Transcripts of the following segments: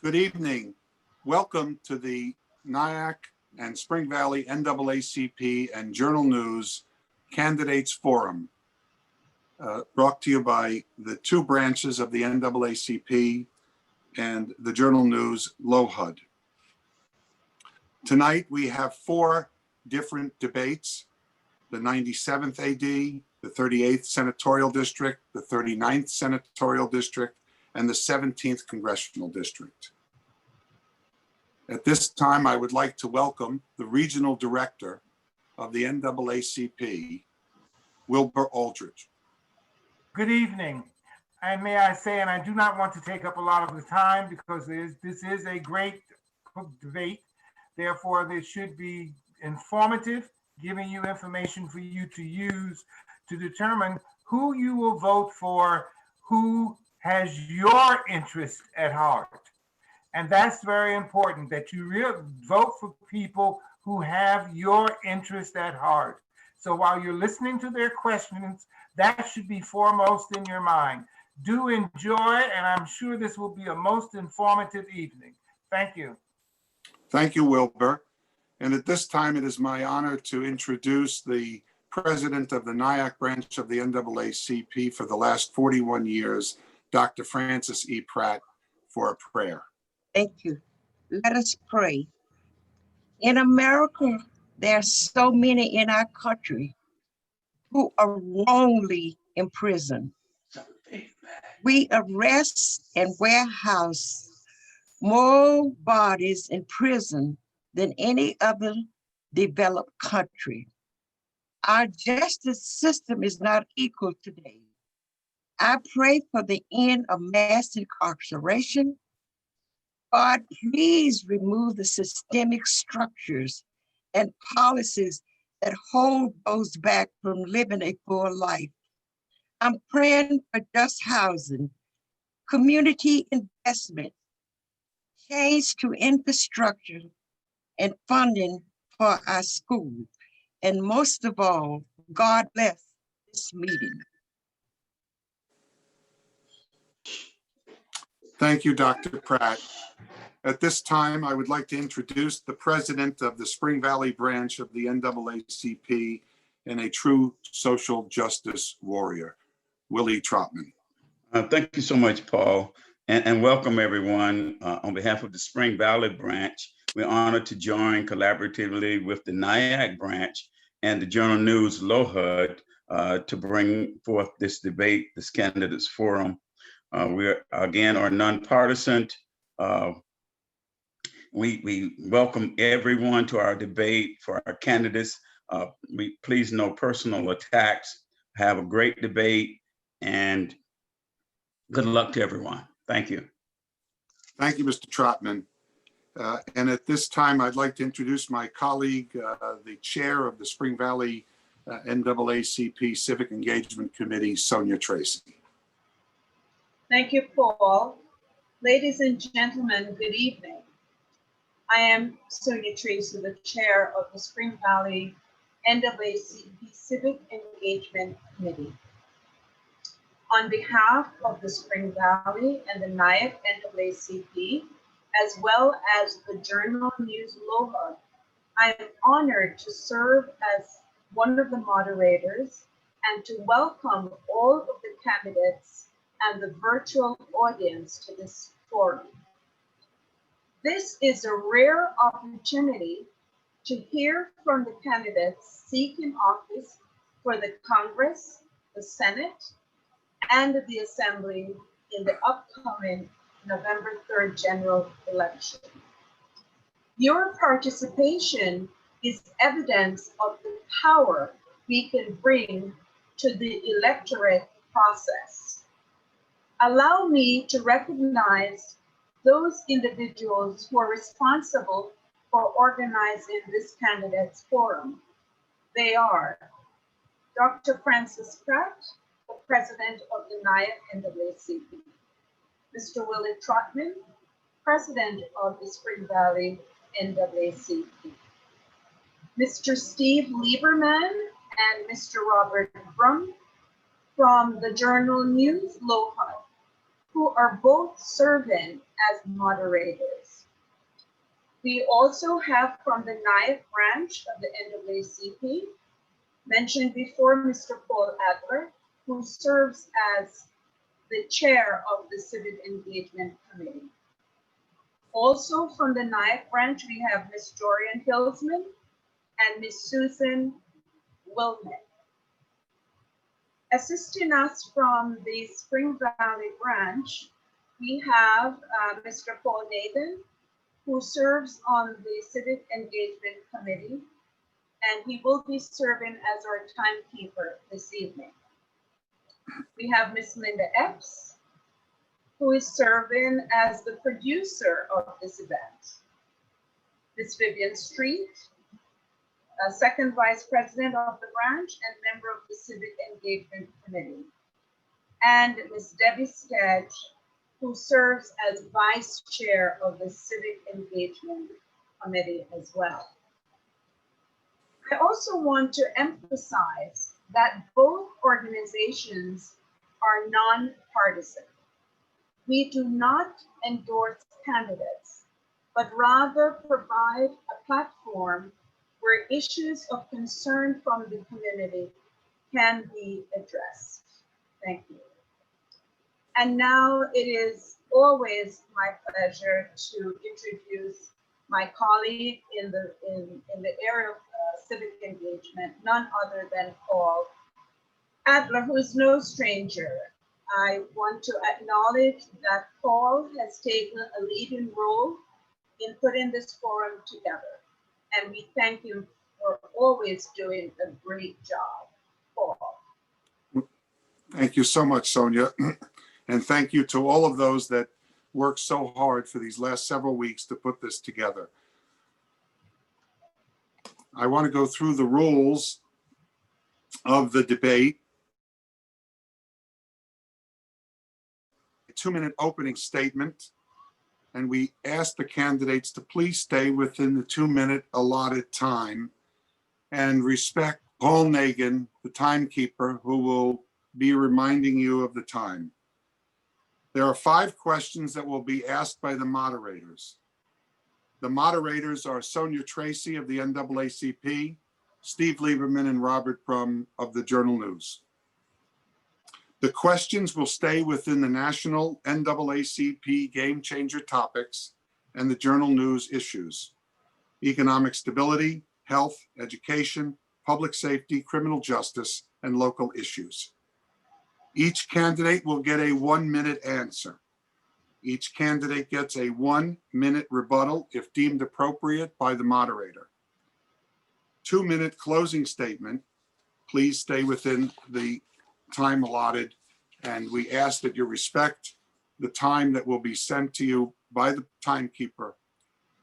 Good evening. Welcome to the NAAC and Spring Valley NAACP and Journal News Candidates Forum, brought to you by the two branches of the NAACP and the Journal News LOHUD. Tonight we have four different debates: the 97th AD, the 38th Senatorial District, the 39th Senatorial District, and the 17th Congressional District. At this time, I would like to welcome the Regional Director of the NAACP, Wilbur Aldridge. Good evening. And may I say, and I do not want to take up a lot of the time because this is a great debate. Therefore, this should be informative, giving you information for you to use to determine who you will vote for, who has your interest at heart. And that's very important, that you vote for people who have your interest at heart. So while you're listening to their questions, that should be foremost in your mind. Do enjoy, and I'm sure this will be a most informative evening. Thank you. Thank you, Wilbur. And at this time, it is my honor to introduce the president of the NAAC branch of the NAACP for the last 41 years, Dr. Francis E. Pratt, for a prayer. Thank you. Let us pray. In America, there are so many in our country who are wrongly imprisoned. We arrest and warehouse more bodies in prison than any other developed country. Our justice system is not equal today. I pray for the end of mass incarceration. God, please remove the systemic structures and policies that hold those back from living a full life. I'm praying for just housing, community investment, change to infrastructure, and funding for our school. And most of all, God bless this meeting. Thank you, Dr. Pratt. At this time, I would like to introduce the president of the Spring Valley branch of the NAACP and a true social justice warrior, Willie Trotman. Thank you so much, Paul, and welcome everyone. On behalf of the Spring Valley branch, we're honored to join collaboratively with the NAAC branch and the Journal News LOHUD to bring forth this debate, this candidates forum. We again are nonpartisan. We welcome everyone to our debate for our candidates. We please no personal attacks. Have a great debate and good luck to everyone. Thank you. Thank you, Mr. Trotman. And at this time, I'd like to introduce my colleague, the chair of the Spring Valley NAACP Civic Engagement Committee, Sonia Tracy. Thank you, Paul. Ladies and gentlemen, good evening. I am Sonia Tracy, the chair of the Spring Valley NAACP Civic Engagement Committee. On behalf of the Spring Valley and the NAAC NAACP, as well as the Journal News LOHUD, I am honored to serve as one of the moderators and to welcome all of the candidates and the virtual audience to this forum. This is a rare opportunity to hear from the candidates seeking office for the Congress, the Senate, and the Assembly in the upcoming November 3rd general election. Your participation is evidence of the power we can bring to the electorate process. Allow me to recognize those individuals who are responsible for organizing this candidates forum. They are Dr. Francis Pratt, the president of the NAAC NAACP, Mr. Willie Trotman, president of the Spring Valley NAACP, Mr. Steve Lieberman and Mr. Robert Brum from the Journal News LOHUD, who are both serving as moderators. We also have from the NAACP branch of the NAACP, mentioned before, Mr. Paul Adler, who serves as the chair of the Civic Engagement Committee. Also from the NAACP branch, we have Ms. Dorian Hillsman and Ms. Susan Wilman. Assisting us from the Spring Valley branch, we have Mr. Paul Nathan, who serves on the Civic Engagement Committee, and he will be serving as our timekeeper this evening. We have Ms. Linda Epps, who is serving as the producer of this event. Ms. Vivian Street, second vice president of the branch and member of the Civic Engagement Committee. And Ms. Debbie Sketch, who serves as vice chair of the Civic Engagement Committee as well. I also want to emphasize that both organizations are non-partisan. We do not endorse candidates, but rather provide a platform where issues of concern from the community can be addressed. Thank you. And now it is always my pleasure to introduce my colleague in the area of civic engagement, none other than Paul Adler, who is no stranger. I want to acknowledge that Paul has taken a leading role in putting this forum together. And we thank you for always doing a great job, Paul. Thank you so much, Sonia. And thank you to all of those that worked so hard for these last several weeks to put this together. I want to go through the rules of the debate. A 2-minute opening statement. And we ask the candidates to please stay within the 2-minute allotted time and respect Paul Nagan, the timekeeper, who will be reminding you of the time. There are 5 questions that will be asked by the moderators. The moderators are Sonia Tracy of the NAACP, Steve Lieberman, and Robert Brum of the Journal News. The questions will stay within the national NAACP game changer topics and the Journal News issues: economic stability, health, education, public safety, criminal justice, and local issues. Each candidate will get a 1-minute answer. Each candidate gets a 1-minute rebuttal if deemed appropriate by the moderator. 2-minute closing statement. Please stay within the time allotted, and we ask that you respect the time that will be sent to you by the timekeeper.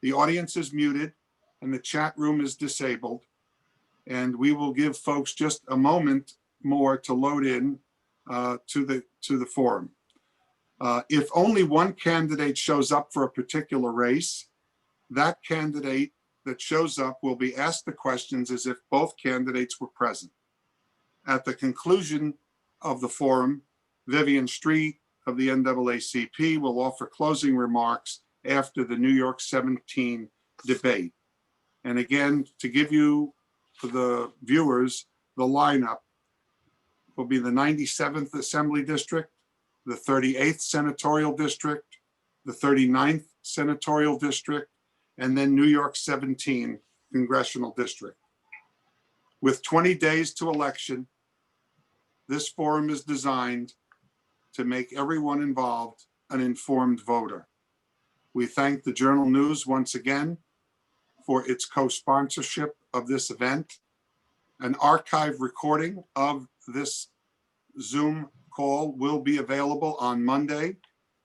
The audience is muted and the chat room is disabled, and we will give folks just a moment more to load in to the forum. If only one candidate shows up for a particular race, that candidate that shows up will be asked the questions as if both candidates were present. At the conclusion of the forum, Vivian Street of the NAACP will offer closing remarks after the New York 17 debate. And again, to give you, for the viewers, the lineup will be the 97th Assembly District, the 38th Senatorial District, the 39th Senatorial District, and then New York 17 Congressional District. With 20 days to election, this forum is designed to make everyone involved an informed voter. We thank the Journal News once again for its co-sponsorship of this event. An archive recording of this Zoom call will be available on Monday,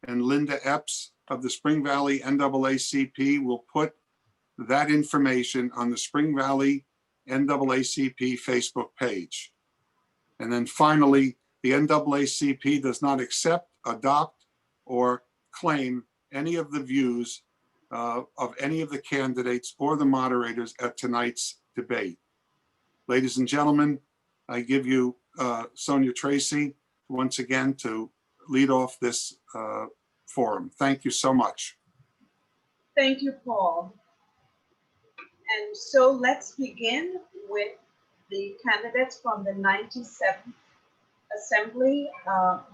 and Linda Epps of the Spring Valley NAACP will put that information on the Spring Valley NAACP Facebook page. And then finally, the NAACP does not accept, adopt, or claim any of the views of any of the candidates or the moderators at tonight's debate. Ladies and gentlemen, I give you Sonia Tracy once again to lead off this forum. Thank you so much. Thank you, Paul. And so let's begin with the candidates from the 97th Assembly,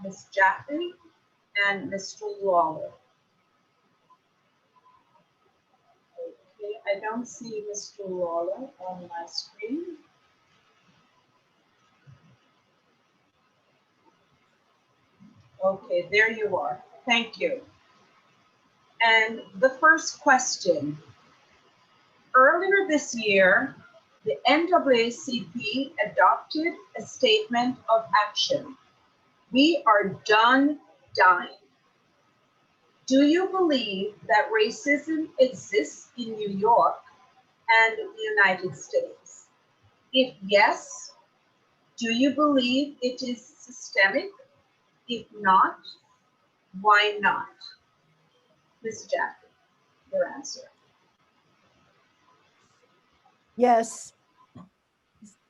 Ms. Jaffe and Mr. Lawler. Okay, I don't see Mr. Lawler on my screen. Okay, there you are. Thank you. And the first question. Earlier this year, the NAACP adopted a statement of action. We are done dying. Do you believe that racism exists in New York and the United States? If yes, do you believe it is systemic? If not, why not? Ms. Jaffe, your answer. Yes,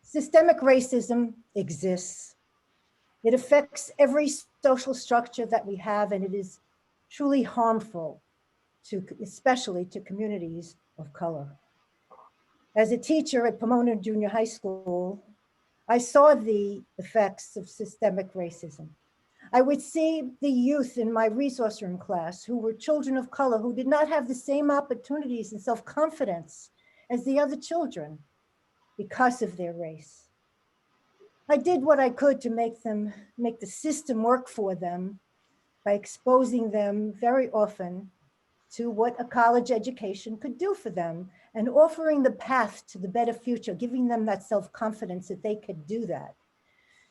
systemic racism exists. It affects every social structure that we have, and it is truly harmful to, especially to communities of color. As a teacher at Pomona Junior High School, I saw the effects of systemic racism. I would see the youth in my resource room class who were children of color who did not have the same opportunities and self-confidence as the other children because of their race. I did what I could to make the system work for them by exposing them very often to what a college education could do for them and offering the path to the better future, giving them that self-confidence that they could do that.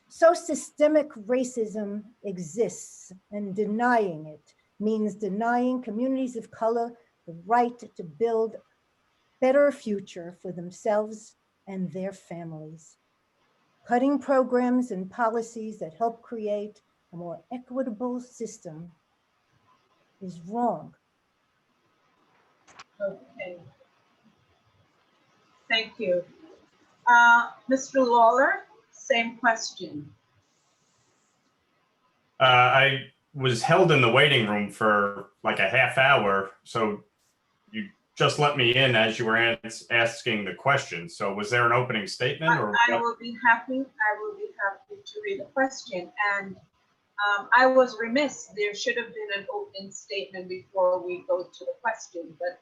So systemic racism exists, and denying it means denying communities of color the right to build a better future for themselves and their families. Cutting programs and policies that help create a more equitable system is wrong. Okay. Thank you. Mr. Lawler, same question. I was held in the waiting room for like a half hour, so you just let me in as you were asking the question. So was there an opening statement, or I will be happy to read the question. And I was remiss. There should have been an opening statement before we go to the question, but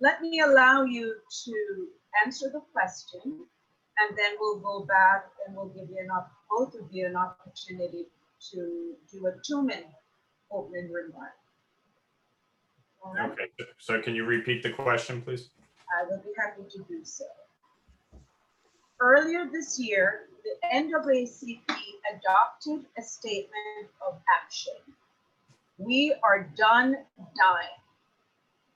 let me allow you to answer the question, and then we'll go back and we'll give you both of you an opportunity to do a 2-minute opening remark. All right? Okay, so can you repeat the question, please? I will be happy to do so. Earlier this year, the NAACP adopted a statement of action. We are done dying.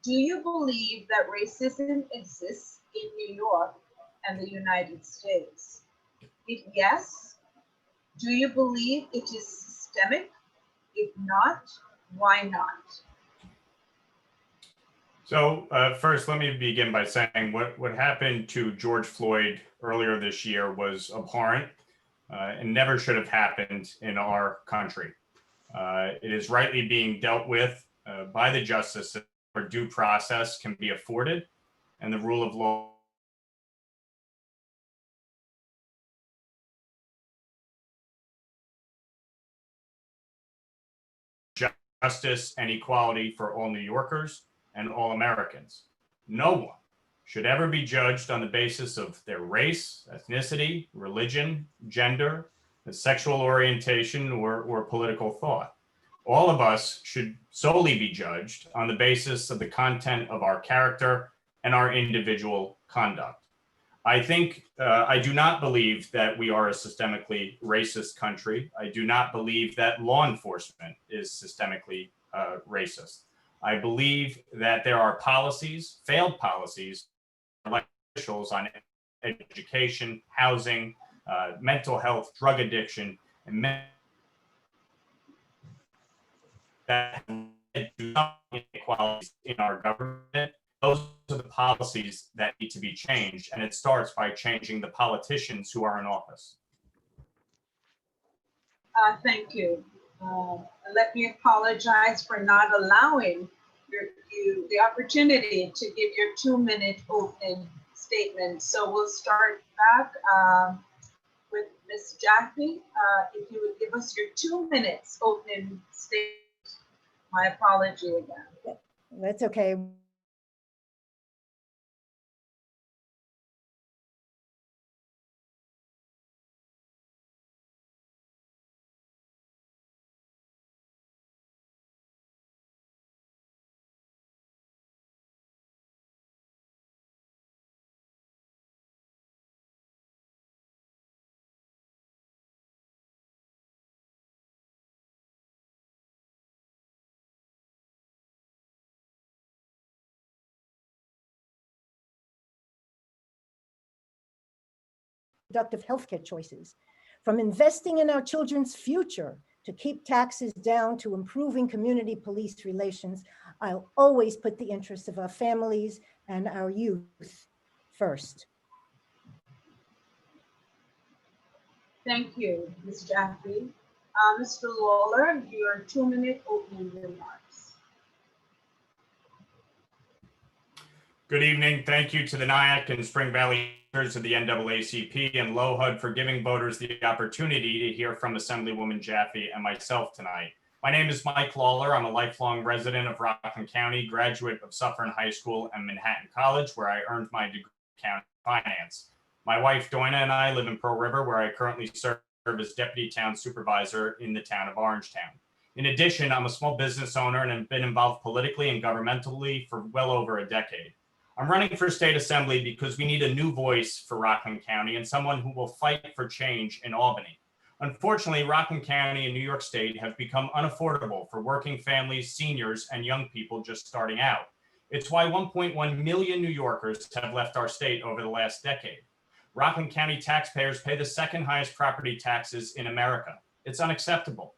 Do you believe that racism exists in New York and the United States? If yes, do you believe it is systemic? If not, why not? So first, let me begin by saying what happened to George Floyd earlier this year was abhorrent and never should have happened in our country. It is rightly being dealt with by the justice system where due process can be afforded and the rule of law justice and equality for all New Yorkers and all Americans. No one should ever be judged on the basis of their race, ethnicity, religion, gender, sexual orientation, or political thought. All of us should solely be judged on the basis of the content of our character and our individual conduct. I do not believe that we are a systemically racist country. I do not believe that law enforcement is systemically racist. I believe that there are policies, failed policies, elected officials on education, housing, mental health, drug addiction, and that led to some inequalities in our government. Those are the policies that need to be changed, and it starts by changing the politicians who are in office. Thank you. Let me apologize for not allowing you the opportunity to give your 2-minute opening statement. So we'll start back with Ms. Jaffe. If you would give us your 2 minutes opening statement. My apology again. That's okay. Productive healthcare choices, from investing in our children's future to keep taxes down to improving community police relations. I'll always put the interests of our families and our youth first. Thank you, Ms. Jaffe. Mr. Lawler, your 2-minute opening remarks. Good evening. Thank you to the NAACP and Spring Valley of the NAACP and LOHUD for giving voters the opportunity to hear from Assemblywoman Jaffe and myself tonight. My name is Mike Lawler. I'm a lifelong resident of Rockland County, graduate of Suffern High School and Manhattan College, where I earned my degree in county finance. My wife, Doina, and I live in Pearl River, where I currently serve as deputy town supervisor in the town of Orangetown. In addition, I'm a small business owner and have been involved politically and governmentally for well over a decade. I'm running for state assembly because we need a new voice for Rockland County and someone who will fight for change in Albany. Unfortunately, Rockland County and New York State have become unaffordable for working families, seniors, and young people just starting out. It's why 1.1 million New Yorkers have left our state over the last decade. Rockland County taxpayers pay the second highest property taxes in America. It's unacceptable.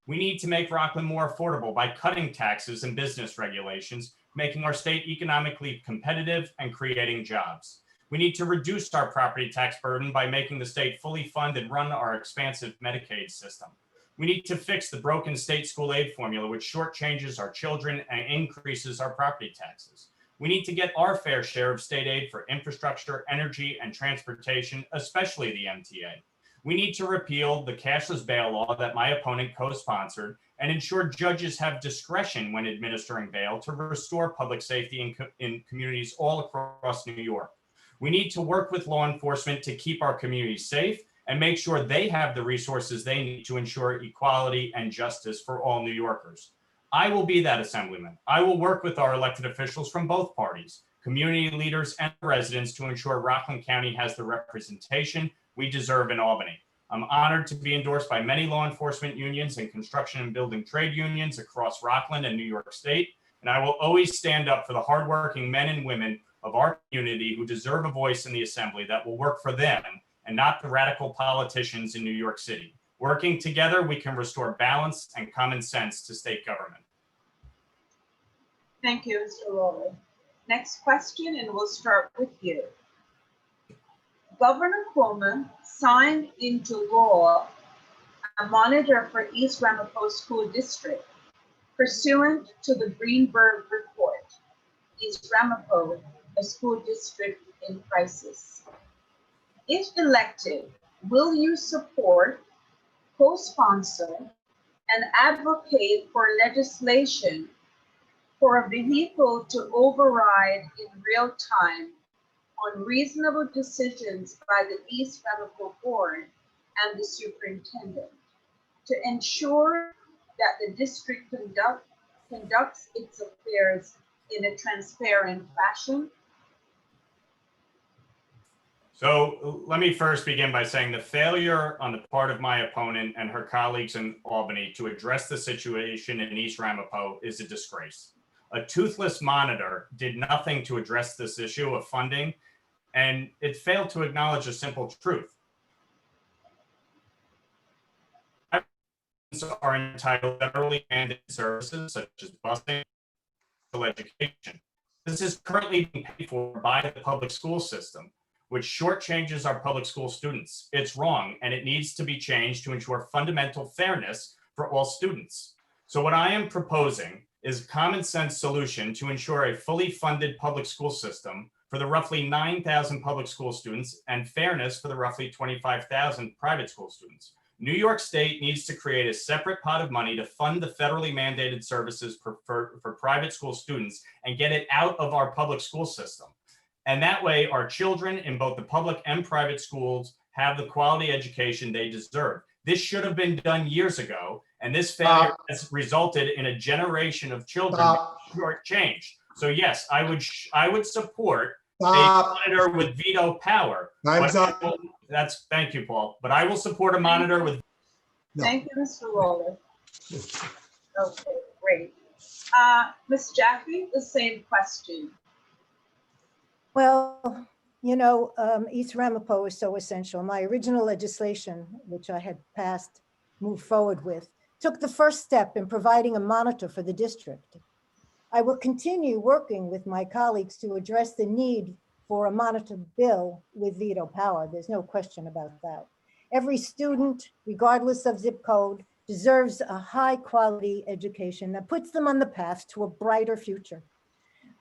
We need to make Rockland more affordable by cutting taxes and business regulations, making our state economically competitive and creating jobs. We need to reduce our property tax burden by making the state fully fund and run our expansive Medicaid system. We need to fix the broken state school aid formula, which shortchanges our children and increases our property taxes. We need to get our fair share of state aid for infrastructure, energy, and transportation, especially the MTA. We need to repeal the cashless bail law that my opponent co-sponsored and ensure judges have discretion when administering bail to restore public safety in communities all across New York. We need to work with law enforcement to keep our communities safe and make sure they have the resources they need to ensure equality and justice for all New Yorkers. I will be that assemblyman. I will work with our elected officials from both parties, community leaders, and residents to ensure Rockland County has the representation we deserve in Albany. I'm honored to be endorsed by many law enforcement unions and construction and building trade unions across Rockland and New York State, and I will always stand up for the hardworking men and women of our community who deserve a voice in the assembly that will work for them and not the radical politicians in New York City. Working together, we can restore balance and common sense to state government. Thank you, Mr. Lawler. Next question, and we'll start with you. Governor Cuomo signed into law a monitor for East Ramapo School District pursuant to the Greenberg Report. East Ramapo, a school district in crisis. If elected, will you support, co-sponsor, and advocate for legislation for a vehicle to override in real time on reasonable decisions by the East Ramapo Board and the superintendent to ensure that the district conducts its affairs in a transparent fashion? So let me first begin by saying the failure on the part of my opponent and her colleagues in Albany to address the situation in East Ramapo is a disgrace. A toothless monitor did nothing to address this issue of funding, and it failed to acknowledge a simple truth. Are entitled to federally mandated services such as busing and education. This is currently being paid for by the public school system, which shortchanges our public school students. It's wrong, and it needs to be changed to ensure fundamental fairness for all students. So what I am proposing is a common sense solution to ensure a fully funded public school system for the roughly 9,000 public school students and fairness for the roughly 25,000 private school students. New York State needs to create a separate pot of money to fund the federally mandated services for private school students and get it out of our public school system. And that way, our children in both the public and private schools have the quality education they deserve. This should have been done years ago, and this failure has resulted in a generation of children shortchanged. So yes, I would support a monitor with veto power. Time's up. Thank you, Paul. But I will support a monitor with. No. Thank you, Mr. Lawler. Okay, great. Ms. Jaffe, the same question. Well, East Ramapo is so essential. My original legislation, which I had passed, moved forward with, took the first step in providing a monitor for the district. I will continue working with my colleagues to address the need for a monitor bill with veto power. There's no question about that. Every student, regardless of zip code, deserves a high quality education that puts them on the path to a brighter future.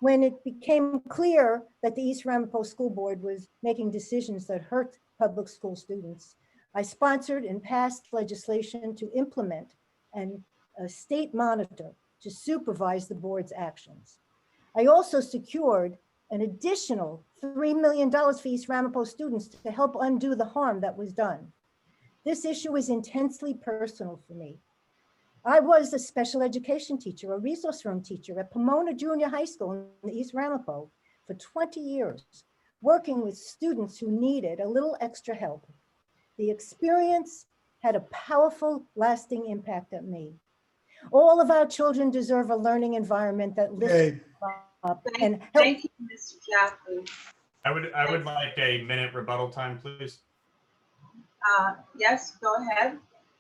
When it became clear that the East Ramapo School Board was making decisions that hurt public school students, I sponsored and passed legislation to implement a state monitor to supervise the board's actions. I also secured an additional $3 million for East Ramapo students to help undo the harm that was done. This issue is intensely personal for me. I was a special education teacher, a resource room teacher at Pomona Junior High School in the East Ramapo for 20 years, working with students who needed a little extra help. The experience had a powerful, lasting impact on me. All of our children deserve a learning environment that lifts them up and helps. Thank you, Ms. Jaffe. I would like a minute rebuttal time, please. Yes, go ahead.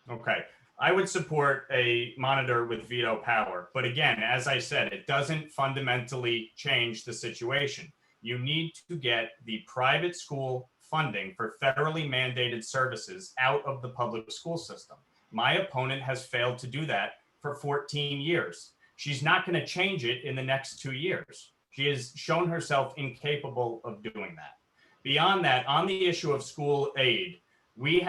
Okay. I would support a monitor with veto power. But again, as I said, it doesn't fundamentally change the situation. You need to get the private school funding for federally mandated services out of the public school system. My opponent has failed to do that for 14 years. She's not going to change it in the next 2 years. She has shown herself incapable of doing that. Beyond that, on the issue of school aid, we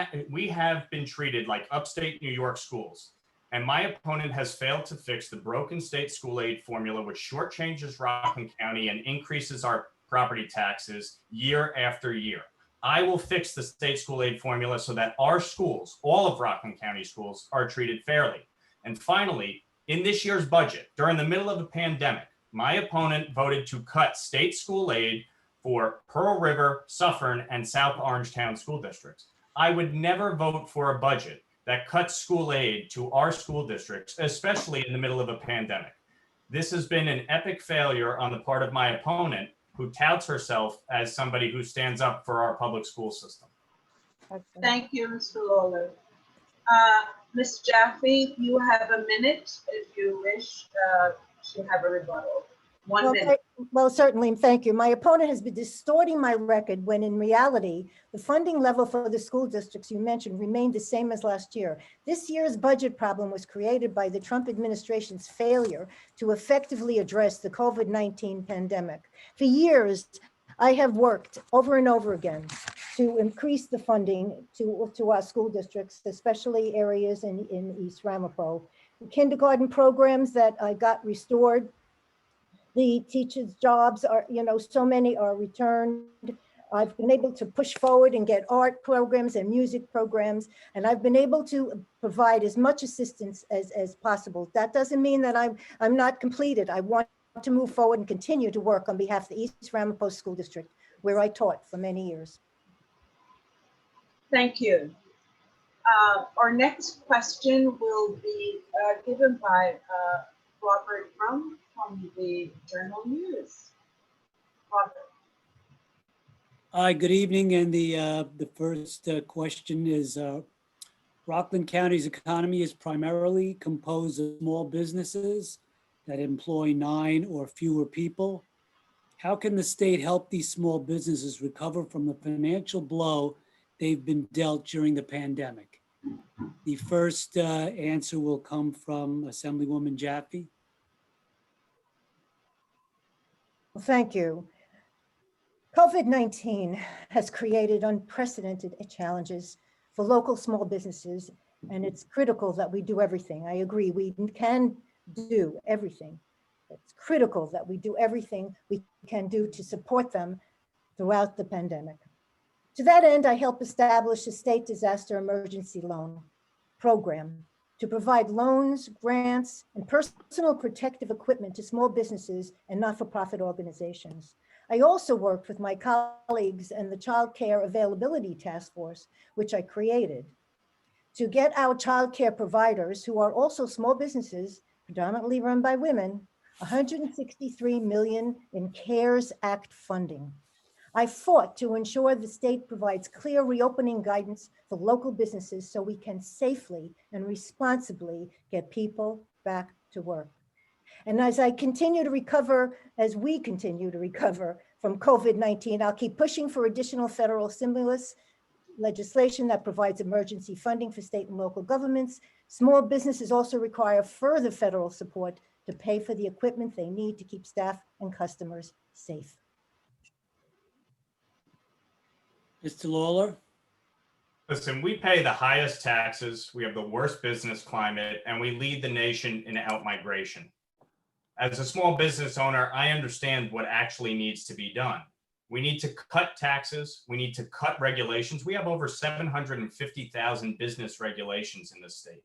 have been treated like upstate New York schools. And my opponent has failed to fix the broken state school aid formula, which shortchanges Rockland County and increases our property taxes year after year. I will fix the state school aid formula so that our schools, all of Rockland County schools, are treated fairly. And finally, in this year's budget, during the middle of a pandemic, my opponent voted to cut state school aid for Pearl River, Suffern, and South Orangetown school districts. I would never vote for a budget that cuts school aid to our school districts, especially in the middle of a pandemic. This has been an epic failure on the part of my opponent, who touts herself as somebody who stands up for our public school system. Thank you, Mr. Lawler. Ms. Jaffe, you have a minute if you wish to have a rebuttal. 1 minute. Well, certainly, thank you. My opponent has been distorting my record when in reality, the funding level for the school districts you mentioned remained the same as last year. This year's budget problem was created by the Trump administration's failure to effectively address the COVID-19 pandemic. For years, I have worked over and over again to increase the funding to our school districts, especially areas in East Ramapo. The kindergarten programs that I got restored, the teachers' jobs are, so many are returned. I've been able to push forward and get art programs and music programs, and I've been able to provide as much assistance as possible. That doesn't mean that I'm not completed. I want to move forward and continue to work on behalf of the East Ramapo School District, where I taught for many years. Thank you. Our next question will be given by Robert Crum from the Journal News. Robert. Hi, good evening. And the first question is, Rockland County's economy is primarily composed of small businesses that employ 9 or fewer people. How can the state help these small businesses recover from the financial blow they've been dealt during the pandemic? The first answer will come from Assemblywoman Jaffe. Well, thank you. COVID-19 has created unprecedented challenges for local small businesses, and it's critical that we do everything. I agree, we can do everything. It's critical that we do everything we can do to support them throughout the pandemic. To that end, I helped establish a state disaster emergency loan program to provide loans, grants, and personal protective equipment to small businesses and not-for-profit organizations. I also worked with my colleagues and the Child Care Availability Task Force, which I created, to get our child care providers, who are also small businesses, predominantly run by women, $163 million in CARES Act funding. I fought to ensure the state provides clear reopening guidance for local businesses so we can safely and responsibly get people back to work. And as we continue to recover from COVID-19, I'll keep pushing for additional federal stimulus legislation that provides emergency funding for state and local governments. Small businesses also require further federal support to pay for the equipment they need to keep staff and customers safe. Mr. Lawler? Listen, we pay the highest taxes, we have the worst business climate, and we lead the nation in out-migration. As a small business owner, I understand what actually needs to be done. We need to cut taxes, we need to cut regulations. We have over 750,000 business regulations in this state.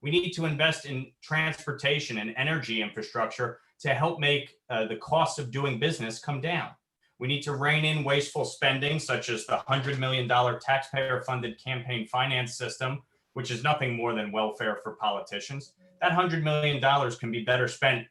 We need to invest in transportation and energy infrastructure to help make the cost of doing business come down. We need to rein in wasteful spending, such as the $100 million taxpayer-funded campaign finance system, which is nothing more than welfare for politicians. That $100 million can be better spent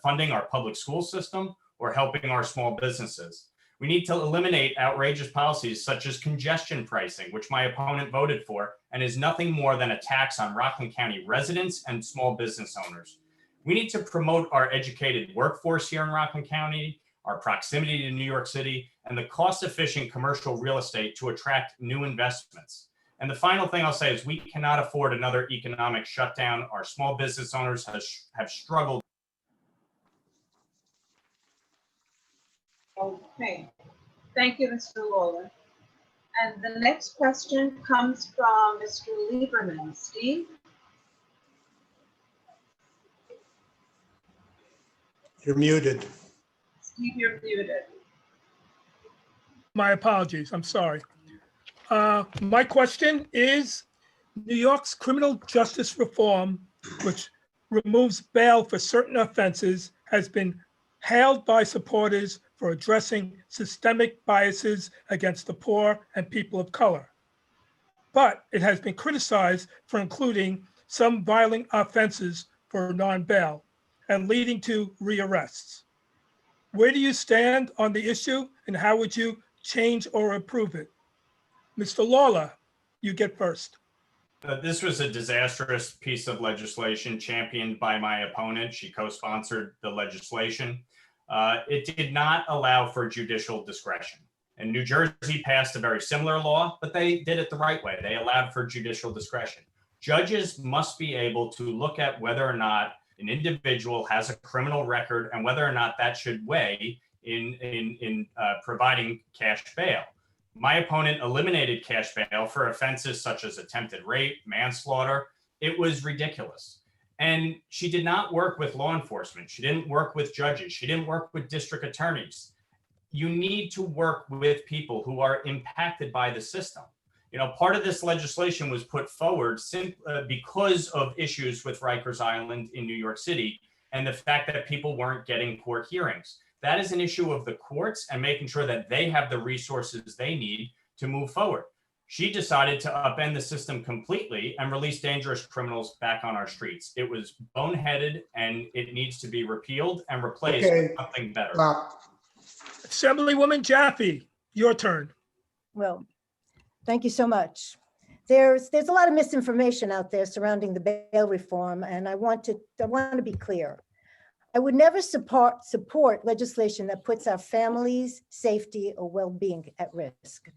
funding our public school system or helping our small businesses. We need to eliminate outrageous policies such as congestion pricing, which my opponent voted for, and is nothing more than a tax on Rockland County residents and small business owners. We need to promote our educated workforce here in Rockland County, our proximity to New York City, and the cost-efficient commercial real estate to attract new investments. And the final thing I'll say is we cannot afford another economic shutdown. Our small business owners have struggled. Okay, thank you, Mr. Lawler. And the next question comes from Mr. Lieberman. Steve? You're muted. Steve, you're muted. My apologies, I'm sorry. My question is, New York's criminal justice reform, which removes bail for certain offenses, has been hailed by supporters for addressing systemic biases against the poor and people of color. But it has been criticized for including some violent offenses for non-bail and leading to rearrests. Where do you stand on the issue, and how would you change or improve it? Mr. Lawler, you get first. This was a disastrous piece of legislation championed by my opponent. She co-sponsored the legislation. It did not allow for judicial discretion. And New Jersey passed a very similar law, but they did it the right way. They allowed for judicial discretion. Judges must be able to look at whether or not an individual has a criminal record and whether or not that should weigh in providing cash bail. My opponent eliminated cash bail for offenses such as attempted rape, manslaughter. It was ridiculous. And she did not work with law enforcement. She didn't work with judges. She didn't work with district attorneys. You need to work with people who are impacted by the system. You know, part of this legislation was put forward because of issues with Rikers Island in New York City and the fact that people weren't getting court hearings. That is an issue of the courts and making sure that they have the resources they need to move forward. She decided to upend the system completely and release dangerous criminals back on our streets. It was boneheaded and it needs to be repealed and replaced with something better. Assemblywoman Jaffe, your turn. Well, thank you so much. There's a lot of misinformation out there surrounding the bail reform, and I want to be clear. I would never support legislation that puts our families' safety or well-being at risk.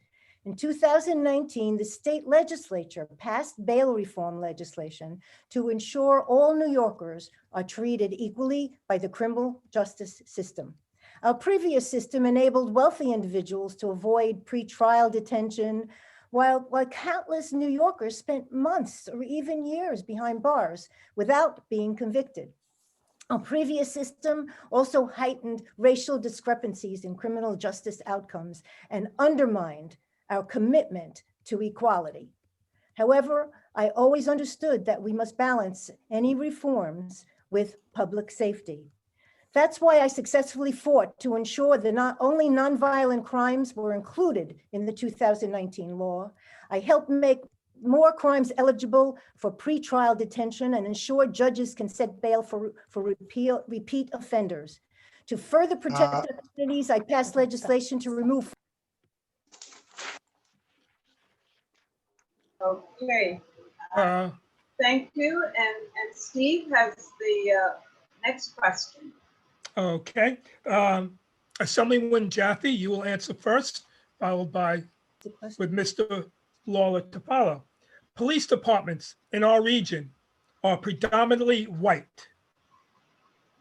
In 2019, the state legislature passed bail reform legislation to ensure all New Yorkers are treated equally by the criminal justice system. Our previous system enabled wealthy individuals to avoid pretrial detention, while countless New Yorkers spent months or even years behind bars without being convicted. Our previous system also heightened racial discrepancies in criminal justice outcomes and undermined our commitment to equality. However, I always understood that we must balance any reforms with public safety. That's why I successfully fought to ensure that not only nonviolent crimes were included in the 2019 law, I helped make more crimes eligible for pretrial detention and ensure judges can set bail for repeat offenders. To further protect our communities, I passed legislation to remove. Okay, Uh, thank you. And Steve has the next question. Okay. Assemblywoman Jaffe, you will answer first, followed by with Mr. Lawler to follow. Police departments in our region are predominantly white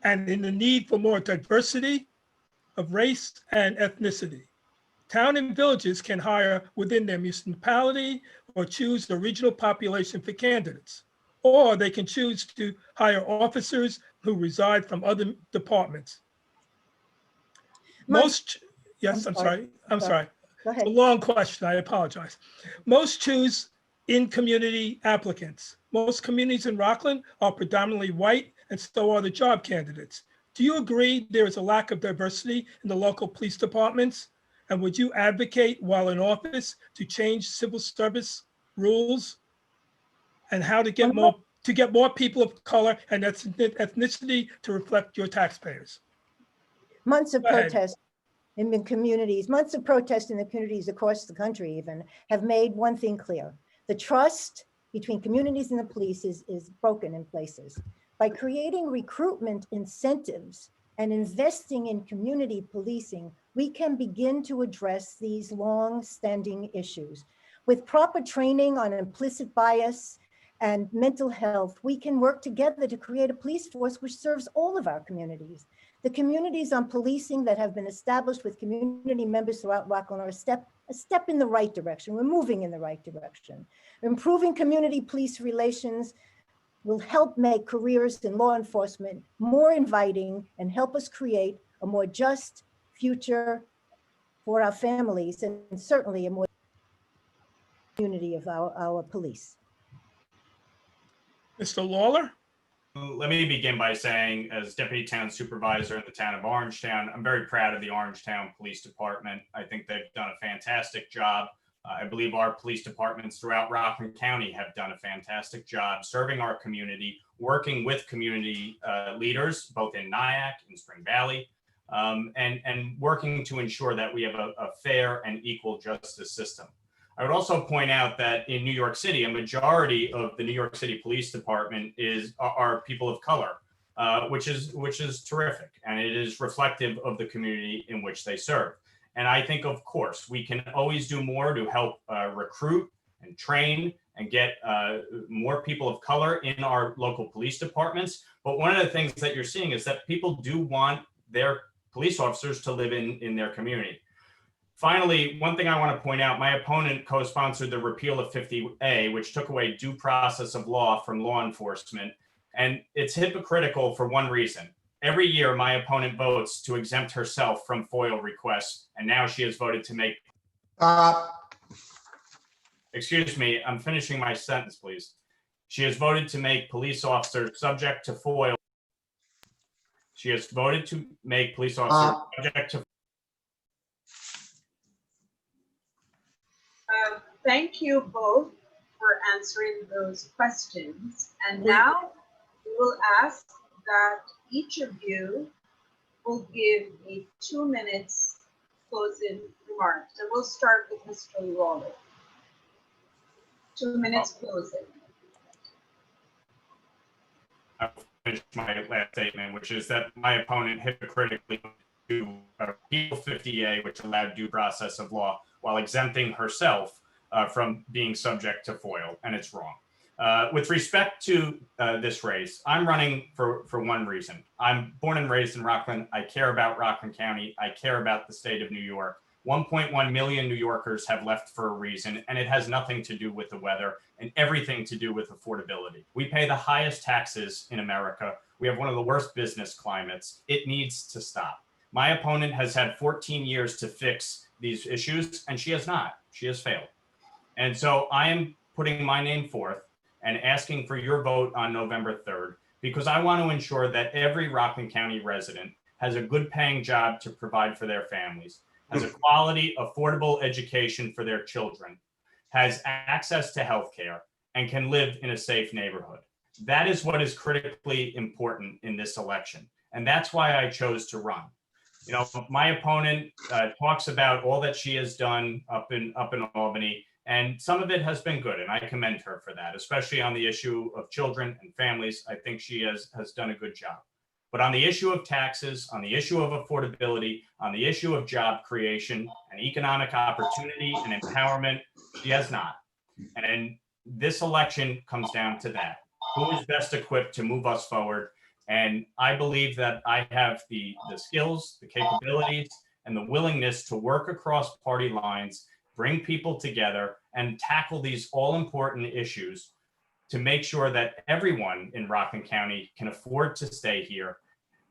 and in the need for more diversity of race and ethnicity. Town and villages can hire within their municipality or choose the regional population for candidates, or they can choose to hire officers who reside from other departments. Yes, I'm sorry. Go ahead. It's a long question, I apologize. Most choose in-community applicants. Most communities in Rockland are predominantly white, and so are the job candidates. Do you agree there is a lack of diversity in the local police departments? And would you advocate while in office to change civil service rules and how to get more people of color and ethnicity to reflect your taxpayers? Months of Go ahead. protest in the communities, months of protest in the communities across the country even have made one thing clear. The trust between communities and the police is broken in places. By creating recruitment incentives and investing in community policing, we can begin to address these long-standing issues. With proper training on implicit bias and mental health, we can work together to create a police force which serves all of our communities. The communities on policing that have been established with community members throughout Rockland are a step in the right direction. We're moving in the right direction. Improving community police relations will help make careers in law enforcement more inviting and help us create a more just future for our families and certainly a more community of our police. Mr. Lawler? Let me begin by saying, as Deputy Town Supervisor in the town of Orangetown, I'm very proud of the Orangetown Police Department. I think they've done a fantastic job. I believe our police departments throughout Rockland County have done a fantastic job serving our community, working with community leaders, both in NAACP, in Spring Valley, and working to ensure that we have a fair and equal justice system. I would also point out that in New York City, a majority of the New York City Police Department are people of color, which is terrific, and it is reflective of the community in which they serve. And I think, of course, we can always do more to help recruit and train and get more people of color in our local police departments. But one of the things that you're seeing is that people do want their police officers to live in their community. Finally, one thing I want to point out, my opponent co-sponsored the repeal of 50A, which took away due process of law from law enforcement. And it's hypocritical for one reason. Every year, my opponent votes to exempt herself from FOIL requests, and now she has voted to make... Excuse me, I'm finishing my sentence, please. She has voted to make police officers subject to FOIL. She has voted to make police officers subject to... Thank you both for answering those questions. And now we will ask that each of you will give a 2 minutes closing remarks. And we'll start with Mr. Lawler. 2 minutes closing. I'll finish my last statement, which is that my opponent hypocritically to repeal 50A, which allowed due process of law, while exempting herself from being subject to FOIL, and it's wrong. With respect to this race, I'm running for one reason. I'm born and raised in Rockland. I care about Rockland County. I care about the state of New York. 1.1 million New Yorkers have left for a reason, and it has nothing to do with the weather and everything to do with affordability. We pay the highest taxes in America. We have one of the worst business climates. It needs to stop. My opponent has had 14 years to fix these issues, and she has not. She has failed. And so I am putting my name forth and asking for your vote on November 3rd, because I want to ensure that every Rockland County resident has a good paying job to provide for their families, has a quality, affordable education for their children, has access to healthcare, and can live in a safe neighborhood. That is what is critically important in this election. And that's why I chose to run. You know, my opponent talks about all that she has done up in Albany, and some of it has been good, and I commend her for that, especially on the issue of children and families. I think she has done a good job. But on the issue of taxes, on the issue of affordability, on the issue of job creation and economic opportunity and empowerment, she has not. And this election comes down to that. Who is best equipped to move us forward? And I believe that I have the skills, the capabilities, and the willingness to work across party lines, bring people together, and tackle these all-important issues to make sure that everyone in Rockland County can afford to stay here,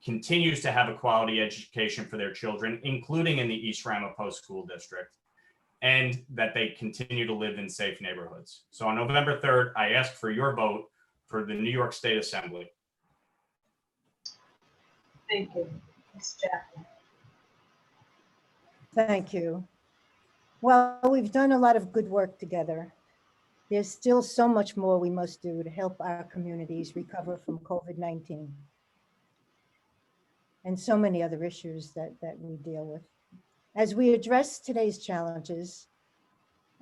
continues to have a quality education for their children, including in the East Ramapo School District, and that they continue to live in safe neighborhoods. So on November 3rd, I ask for your vote for the New York State Assembly. Thank you. Ms. Jackie. Thank you. Well, we've done a lot of good work together. There's still so much more we must do to help our communities recover from COVID-19 and so many other issues that we deal with. As we address today's challenges,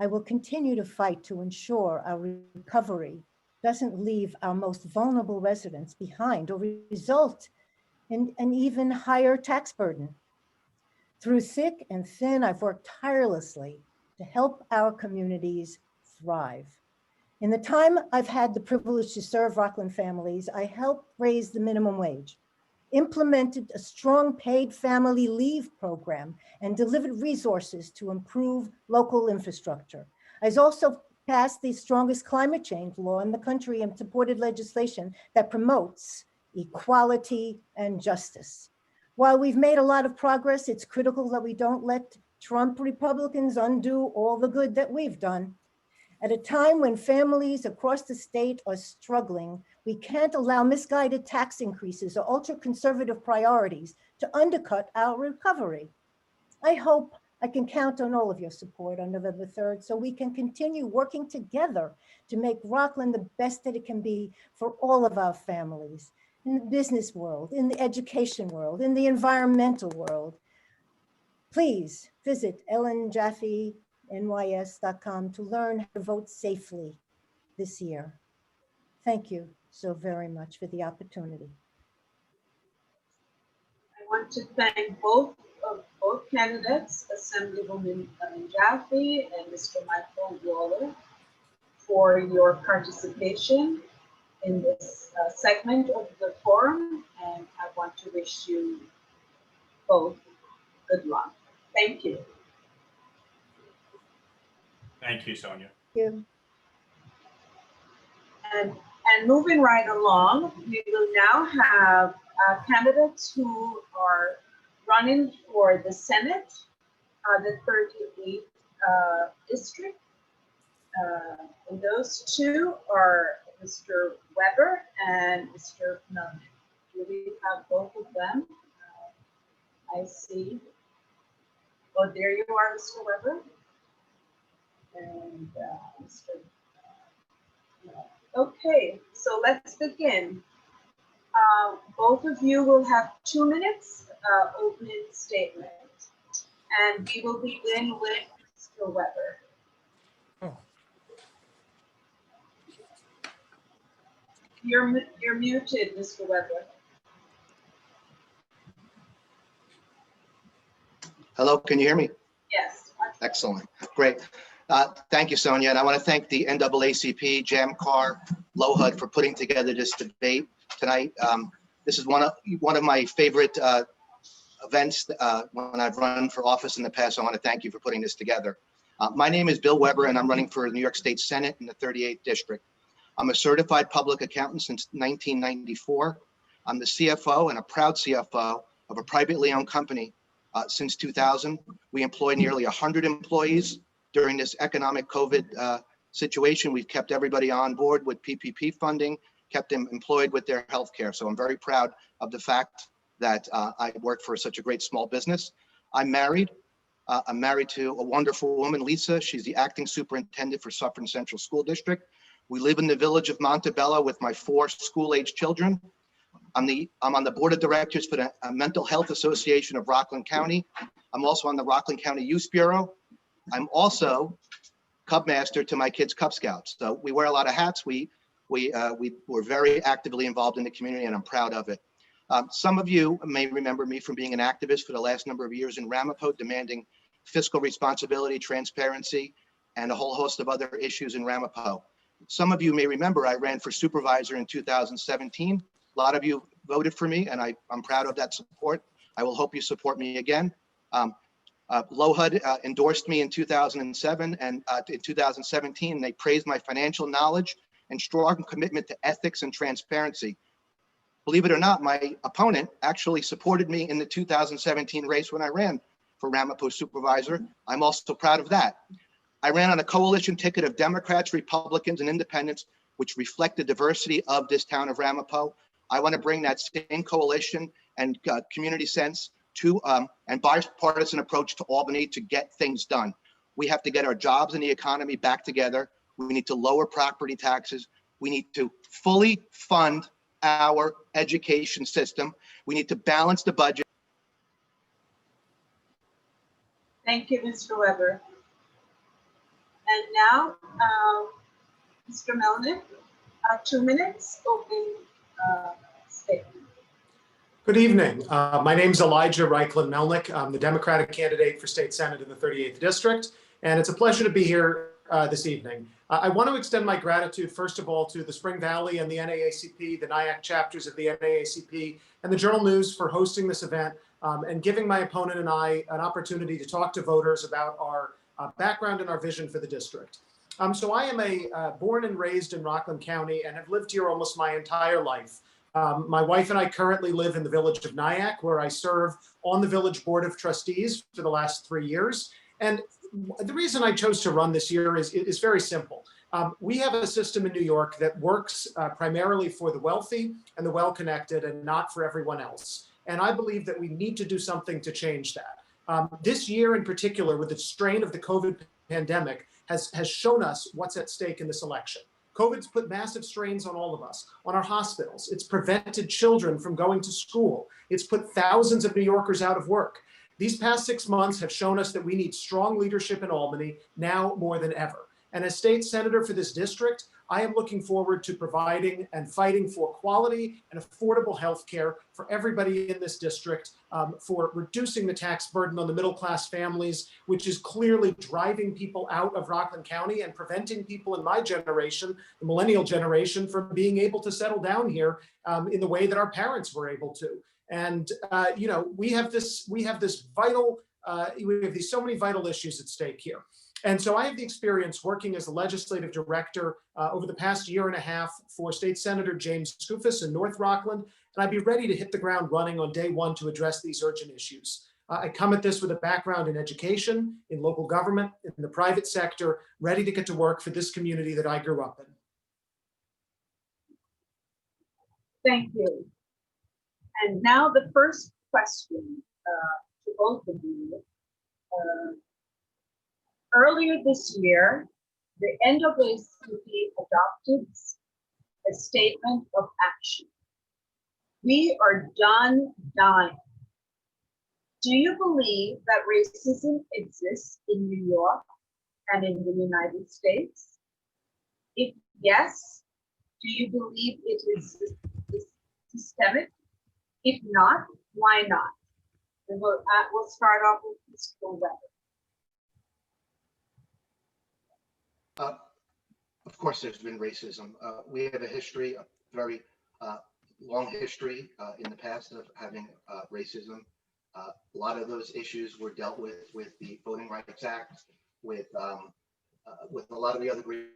I will continue to fight to ensure our recovery doesn't leave our most vulnerable residents behind or result in an even higher tax burden. Through thick and thin, I've worked tirelessly to help our communities thrive. In the time I've had the privilege to serve Rockland families, I helped raise the minimum wage, implemented a strong paid family leave program, and delivered resources to improve local infrastructure. I also passed the strongest climate change law in the country and supported legislation that promotes equality and justice. While we've made a lot of progress, it's critical that we don't let Trump Republicans undo all the good that we've done. At a time when families across the state are struggling, we can't allow misguided tax increases or ultra-conservative priorities to undercut our recovery. I hope I can count on all of your support on November 3rd so we can continue working together to make Rockland the best that it can be for all of our families, in the business world, in the education world, in the environmental world. Please visit ellenjaffenys.com to learn how to vote safely this year. Thank you so very much for the opportunity. I want to thank both candidates, Assemblywoman Jaffe and Mr. Michael Waller, for your participation in this segment of the forum, and I want to wish you both good luck. Thank you. Thank you, Sonia. Thank you. And moving right along, we will now have candidates who are running for the Senate, the 38th district. And those two are Mr. Weber and Mr. Melnick. Do we have both of them? I see. Oh, there you are, Mr. Weber. And Mr. Okay, so let's begin. Both of you will have 2 minutes opening statement. And we will begin with Mr. Weber. You're muted, Mr. Weber. Hello, can you hear me? Yes. Excellent, great. Thank you, Sonia. And I want to thank the NAACP, Jamcar, LOHUD for putting together this debate tonight. This is one of my favorite events when I've run for office in the past. I want to thank you for putting this together. My name is Bill Weber, and I'm running for the New York State Senate in the 38th District. I'm a certified public accountant since 1994. I'm the CFO and a proud CFO of a privately owned company since 2000. We employ nearly 100 employees. During this economic COVID situation, we've kept everybody on board with PPP funding, kept them employed with their health care. So I'm very proud of the fact that I work for such a great small business. I'm married. I'm married to a wonderful woman, Lisa. She's the acting superintendent for Suffern Central School District. We live in the village of Montebello with my 4 school-age children. I'm on the board of directors for the Mental Health Association of Rockland County. I'm also on the Rockland County Youth Bureau. I'm also Cub Master to my kids' Cub Scouts. So we wear a lot of hats. We're very actively involved in the community, and I'm proud of it. Some of you may remember me from being an activist for the last number of years in Ramapo, demanding fiscal responsibility, transparency, and a whole host of other issues in Ramapo. Some of you may remember I ran for supervisor in 2017. A lot of you voted for me, and I'm proud of that support. I will hope you support me again. LOHUD endorsed me in 2007, and in 2017, they praised my financial knowledge and strong commitment to ethics and transparency. Believe it or not, my opponent actually supported me in the 2017 race when I ran for Ramapo supervisor. I'm also proud of that. I ran on a coalition ticket of Democrats, Republicans, and Independents, which reflect the diversity of this town of Ramapo. I want to bring that same coalition and community sense to and bipartisan approach to Albany to get things done. We have to get our jobs and the economy back together. We need to lower property taxes. We need to fully fund our education system. We need to balance the budget. Thank you, Mr. Weber. And now, Mr. Melnick, 2 minutes, open statement. Good evening. My name is Elijah Reichlin Melnick. I'm the Democratic candidate for state Senate in the 38th District, and it's a pleasure to be here this evening. I want to extend my gratitude, first of all, to the Spring Valley and the NAACP, the NIAC chapters of the NAACP, and the Journal News for hosting this event and giving my opponent and I an opportunity to talk to voters about our background and our vision for the district. So I am born and raised in Rockland County and have lived here almost my entire life. My wife and I currently live in the village of NIAC, where I serve on the village board of trustees for the last 3 years. And the reason I chose to run this year is very simple. We have a system in New York that works primarily for the wealthy and the well-connected and not for everyone else. And I believe that we need to do something to change that. This year in particular, with the strain of the COVID pandemic, has shown us what's at stake in this election. COVID's put massive strains on all of us, on our hospitals. It's prevented children from going to school. It's put thousands of New Yorkers out of work. These past 6 months have shown us that we need strong leadership in Albany now more than ever. And as state senator for this district, I am looking forward to providing and fighting for quality and affordable health care for everybody in this district, for reducing the tax burden on the middle-class families, which is clearly driving people out of Rockland County and preventing people in my generation, the millennial generation, from being able to settle down here in the way that our parents were able to. And we have these so many vital issues at stake here. And so I have the experience working as a legislative director over the past year and a half for State Senator James Skoufis in North Rockland, and I'd be ready to hit the ground running on day one to address these urgent issues. I come at this with a background in education, in local government, in the private sector, ready to get to work for this community that I grew up in. Thank you. And now the first question to both of you. Earlier this year, the NAACP adopted a statement of action. We are done dying. Do you believe that racism exists in New York and in the United States? If yes, do you believe it is systemic? If not, why not? And we'll start off with school record? Of course, there's been racism. We have a history, a very long history in the past of having racism. A lot of those issues were dealt with the Voting Rights Act, with a lot of the other great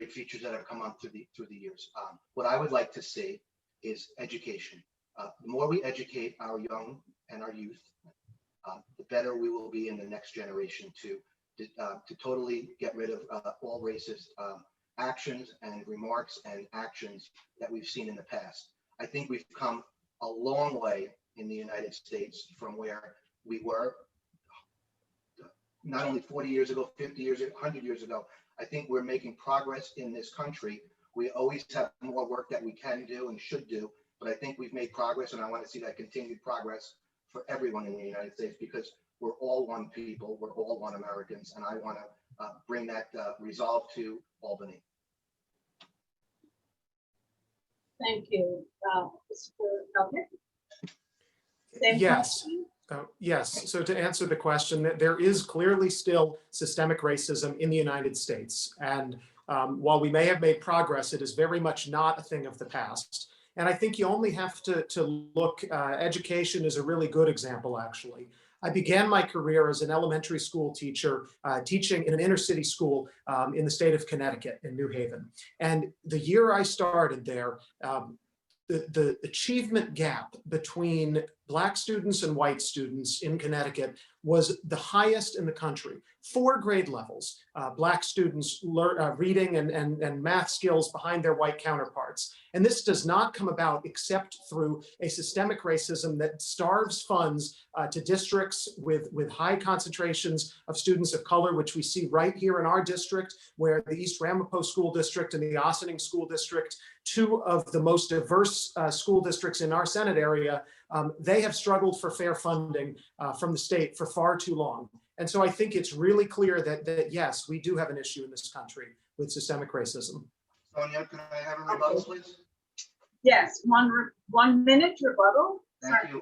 features that have come on through the years. What I would like to see is education. The more we educate our young and our youth, the better we will be in the next generation to totally get rid of all racist actions and remarks and actions that we've seen in the past. I think we've come a long way in the United States from where we were not only 40 years ago, 50 years, 100 years ago. I think we're making progress in this country. We always have more work that we can do and should do, but I think we've made progress, and I want to see that continued progress for everyone in the United States, because we're all one people, we're all one Americans, and I want to bring that resolve to Albany. Thank you. Mr. Melnick? Yes. Yes. So to answer the question, there is clearly still systemic racism in the United States. And while we may have made progress, it is very much not a thing of the past. And I think you only have to look, education is a really good example, actually. I began my career as an elementary school teacher, teaching in an inner city school in the state of Connecticut in New Haven. And the year I started there, the achievement gap between Black students and white students in Connecticut was the highest in the country. 4 grade levels, Black students reading and math skills behind their white counterparts. And this does not come about except through a systemic racism that starves funds to districts with high concentrations of students of color, which we see right here in our district, where the East Ramapo School District and the Ossining School District, 2 of the most diverse school districts in our Senate area, they have struggled for fair funding from the state for far too long. And so I think it's really clear that yes, we do have an issue in this country with systemic racism. Sonia, can I have a rebuttal, please? Yes, 1 minute rebuttal. Thank you.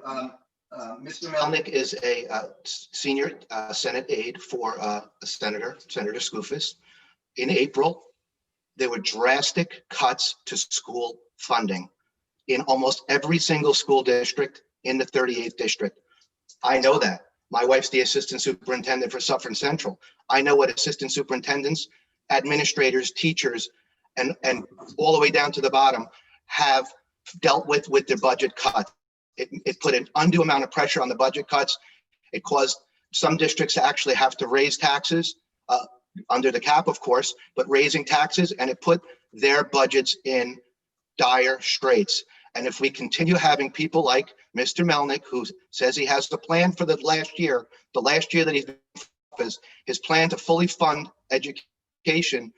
Mr. Melnick is a senior Senate aide for Senator Skoufis. In April, there were drastic cuts to school funding in almost every single school district in the 38th district. I know that. My wife's the assistant superintendent for Suffern Central. I know what assistant superintendents, administrators, teachers, and all the way down to the bottom have dealt with their budget cuts. It put an undue amount of pressure on the budget cuts. It caused some districts to actually have to raise taxes under the cap, of course, but raising taxes, and it put their budgets in dire straits. And if we continue having people like Mr. Melnick, who says he has the plan for the last year that he's been in office, his plan to fully fund education,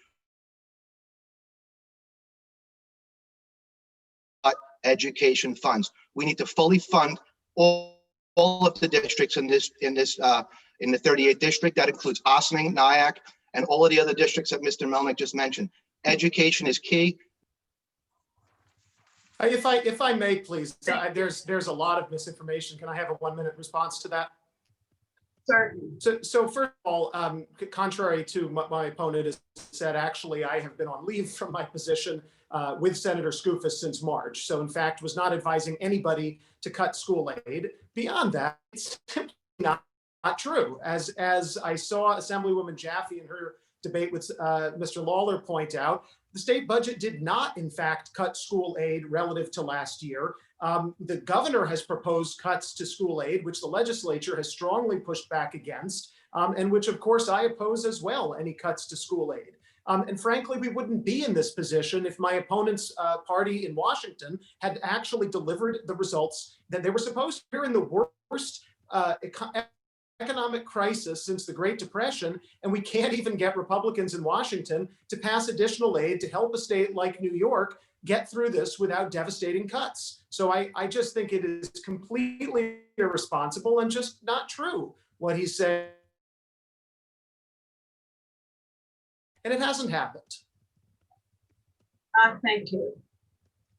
education funds. We need to fully fund all of the districts in the 38th district. That includes Ossining, NAACP, and all of the other districts that Mr. Melnick just mentioned. Education is key. If I may, please, there's a lot of misinformation. Can I have a 1-minute response to that? Certainly. So first of all, contrary to what my opponent has said, actually, I have been on leave from my position with Senator Skoufis since March. So in fact, was not advising anybody to cut school aid. Beyond that, it's simply not true. As I saw Assemblywoman Jaffe in her debate with Mr. Lawler point out, the state budget did not, in fact, cut school aid relative to last year. The governor has proposed cuts to school aid, which the legislature has strongly pushed back against, and which, of course, I oppose as well, any cuts to school aid. And frankly, we wouldn't be in this position if my opponent's party in Washington had actually delivered the results that they were supposed to. We're in the worst economic crisis since the Great Depression, and we can't even get Republicans in Washington to pass additional aid to help a state like New York get through this without devastating cuts. So I just think it is completely irresponsible and just not true what he said. And it hasn't happened. Thank you.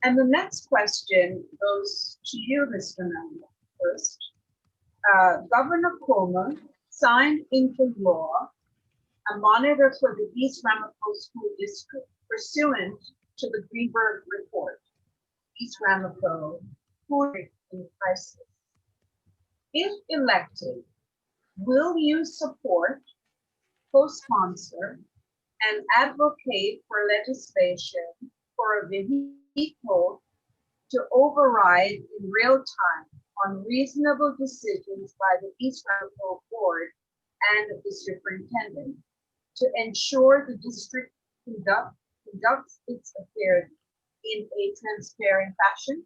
And the next question goes to you, Mr. Melnick, first. Governor Cuomo signed into law a monitor for the East Ramapo School District pursuant to the Greenberg Report, East Ramapo Food in Crisis. If elected, will you support, co-sponsor, and advocate for legislation for a vehicle to override in real time on reasonable decisions by the East Ramapo Board and the superintendent to ensure the district conducts its affairs in a transparent fashion?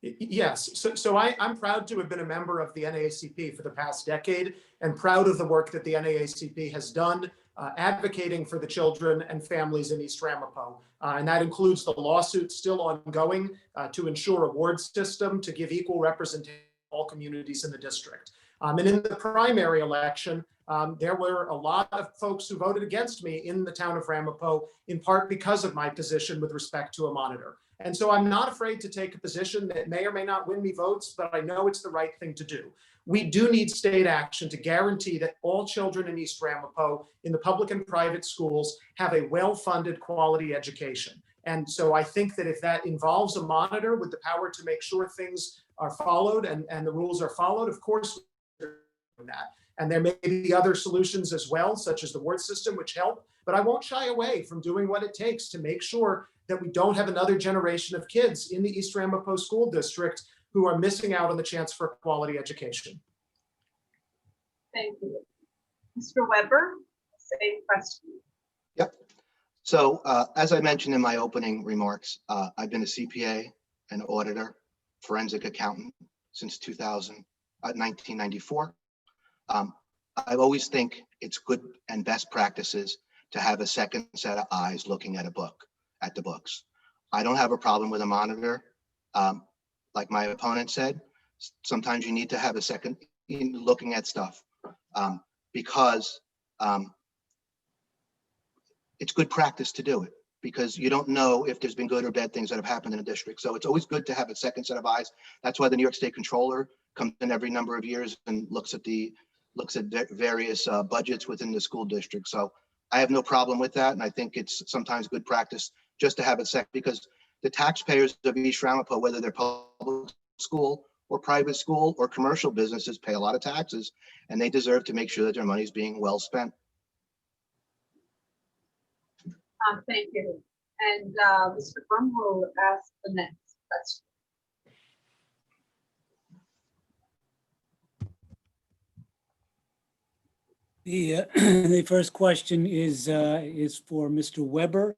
Yes, so I'm proud to have been a member of the NAACP for the past decade and proud of the work that the NAACP has done advocating for the children and families in East Ramapo. And that includes the lawsuit still ongoing to ensure a ward system to give equal representation to all communities in the district. And in the primary election, there were a lot of folks who voted against me in the town of Ramapo, in part because of my position with respect to a monitor. And so I'm not afraid to take a position that may or may not win me votes, but I know it's the right thing to do. We do need state action to guarantee that all children in East Ramapo in the public and private schools have a well-funded quality education. And so I think that if that involves a monitor with the power to make sure things are followed and the rules are followed, of course, we're doing that. And there may be other solutions as well, such as the ward system, which help, but I won't shy away from doing what it takes to make sure that we don't have another generation of kids in the East Ramapo School District who are missing out on the chance for quality education. Thank you. Mr. Weber, same question. Yep. So as I mentioned in my opening remarks, I've been a CPA, an auditor, forensic accountant since 1994. I always think it's good and best practices to have a second set of eyes looking at the books. I don't have a problem with a monitor. Like my opponent said, sometimes you need to have a second looking at stuff because it's good practice to do it, because you don't know if there's been good or bad things that have happened in a district. So it's always good to have a second set of eyes. That's why the New York State Controller comes in every number of years and looks at various budgets within the school district. So I have no problem with that. And I think it's sometimes good practice just to have it set, because the taxpayers of East Ramapo, whether they're public school or private school or commercial businesses, pay a lot of taxes, and they deserve to make sure that their money is being well spent. Thank you. And Mr. Brum will ask the next question. The first question is for Mr. Weber.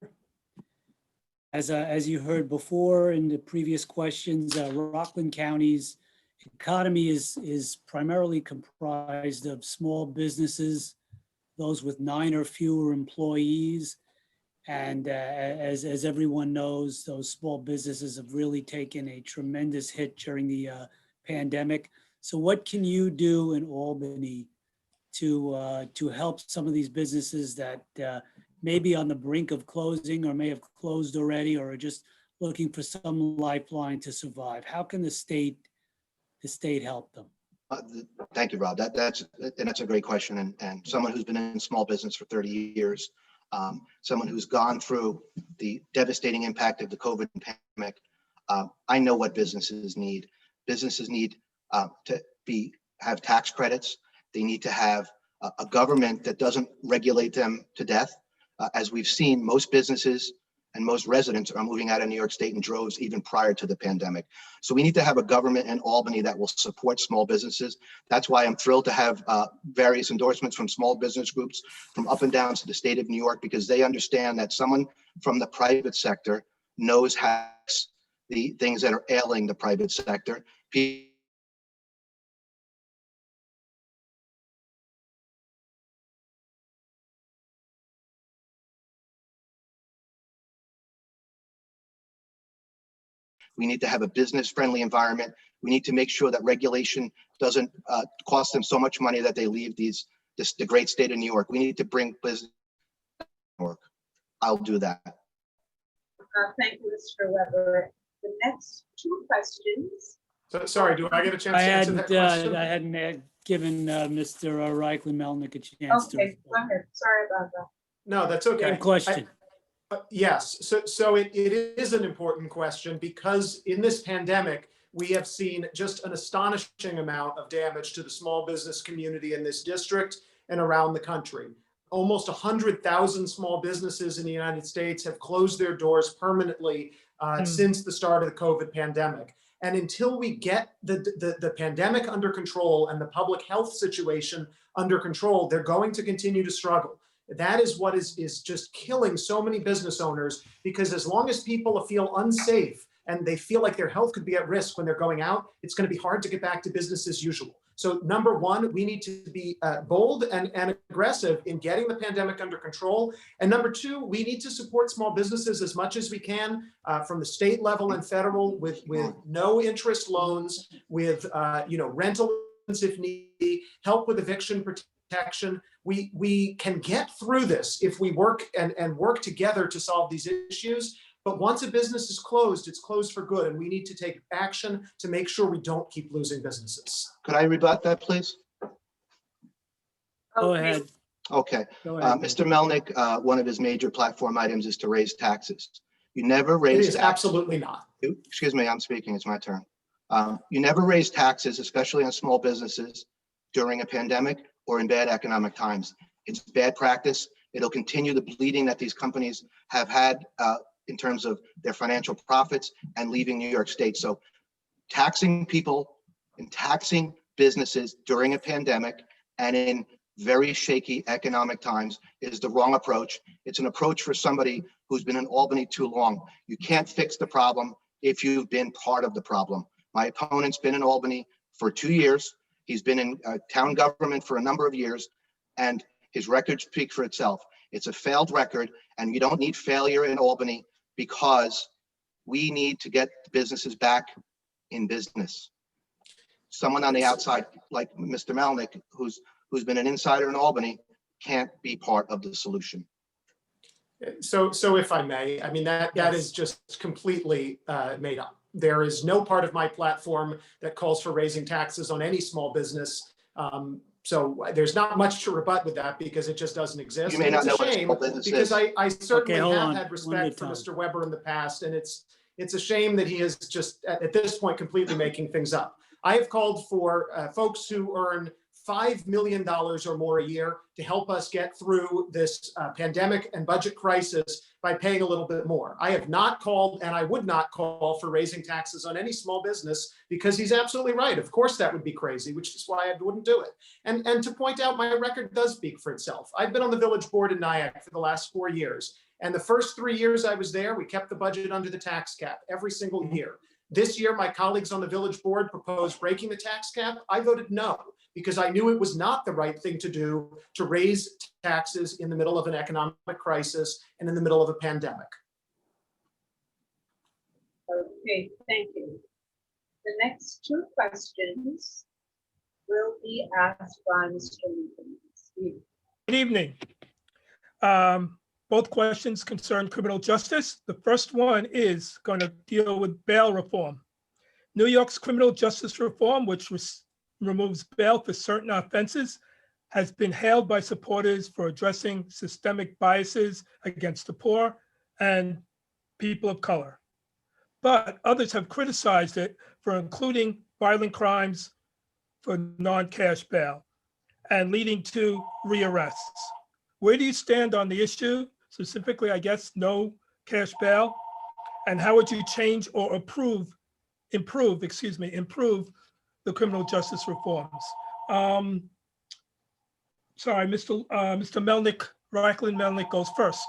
As you heard before in the previous questions, Rockland County's economy is primarily comprised of small businesses, those with 9 or fewer employees. And as everyone knows, those small businesses have really taken a tremendous hit during the pandemic. So what can you do in Albany to help some of these businesses that may be on the brink of closing or may have closed already or are just looking for some lifeline to survive? How can the state help them? Thank you, Rob. That's a great question. And someone who's been in small business for 30 years, someone who's gone through the devastating impact of the COVID pandemic, I know what businesses need. Businesses need to have tax credits. They need to have a government that doesn't regulate them to death. As we've seen, most businesses and most residents are moving out of New York State in droves even prior to the pandemic. So we need to have a government in Albany that will support small businesses. That's why I'm thrilled to have various endorsements from small business groups from up and down to the state of New York, because they understand that someone from the private sector knows how the things that are ailing the private sector. We need to have a business-friendly environment. We need to make sure that regulation doesn't cost them so much money that they leave the great state of New York. We need to bring business to New York. I'll do that. Thank you, Mr. Weber. The next 2 questions. So, sorry, do I get a chance to answer that question? I hadn't given Mr. Reichlin Melnick a chance to. Okay, go ahead. Sorry about that. No, that's okay. Same question. Yes, so it is an important question because in this pandemic, we have seen just an astonishing amount of damage to the small business community in this district and around the country. Almost 100,000 small businesses in the United States have closed their doors permanently since the start of the COVID pandemic. And until we get the pandemic under control and the public health situation under control, they're going to continue to struggle. That is what is just killing so many business owners, because as long as people feel unsafe and they feel like their health could be at risk when they're going out, it's going to be hard to get back to business as usual. So number one, we need to be bold and aggressive in getting the pandemic under control. And number two, we need to support small businesses as much as we can from the state level and federal with no interest loans, with rental if need, help with eviction protection. We can get through this if we work and work together to solve these issues. But once a business is closed, it's closed for good, and we need to take action to make sure we don't keep losing businesses. Could I rebut that, please? Go Okay. ahead. Okay. Go ahead. Mr. Melnick, one of his major platform items is to raise taxes. You never It raise is taxes. absolutely not. Excuse me, I'm speaking, it's my turn. You never raise taxes, especially on small businesses during a pandemic or in bad economic times. It's bad practice. It'll continue the bleeding that these companies have had in terms of their financial profits and leaving New York State. So taxing people and taxing businesses during a pandemic and in very shaky economic times is the wrong approach. It's an approach for somebody who's been in Albany too long. You can't fix the problem if you've been part of the problem. My opponent's been in Albany for 2 years. He's been in town government for a number of years, and his record speaks for itself. It's a failed record, and you don't need failure in Albany, because we need to get businesses back in business. Someone on the outside, like Mr. Melnick, who's been an insider in Albany, can't be part of the solution. So if I may, I mean, that is just completely made up. There is no part of my platform that calls for raising taxes on any small business. So there's not much to rebut with that, because it just doesn't exist. You may not know It's a what a shame, small business because is. I certainly Okay, hold have on. had One respect at for a time. Mr. Weber in the past, and it's a shame that he is just at this point completely making things up. I have called for folks who earn $5 million or more a year to help us get through this pandemic and budget crisis by paying a little bit more. I have not called, and I would not call for raising taxes on any small business, because he's absolutely right. Of course, that would be crazy, which is why I wouldn't do it. And to point out, my record does speak for itself. I've been on the village board in Nyack for the last 4 years. And the first 3 years I was there, we kept the budget under the tax cap every single year. This year, my colleagues on the village board proposed breaking the tax cap. I voted no, because I knew it was not the right thing to do to raise taxes in the middle of an economic crisis and in the middle of a pandemic. Okay, thank you. The next two questions will be asked by Mr. Lincoln. Good evening. Both questions concern criminal justice. The first one is going to deal with bail reform. New York's criminal justice reform, which removes bail for certain offenses, has been hailed by supporters for addressing systemic biases against the poor and people of color. But others have criticized it for including violent crimes for non-cash bail and leading to rearrests. Where do you stand on the issue? Specifically, I guess, no cash bail. And how would you change or improve the criminal justice reforms? Sorry, Mr. Melnick, Reichlin Melnick goes first.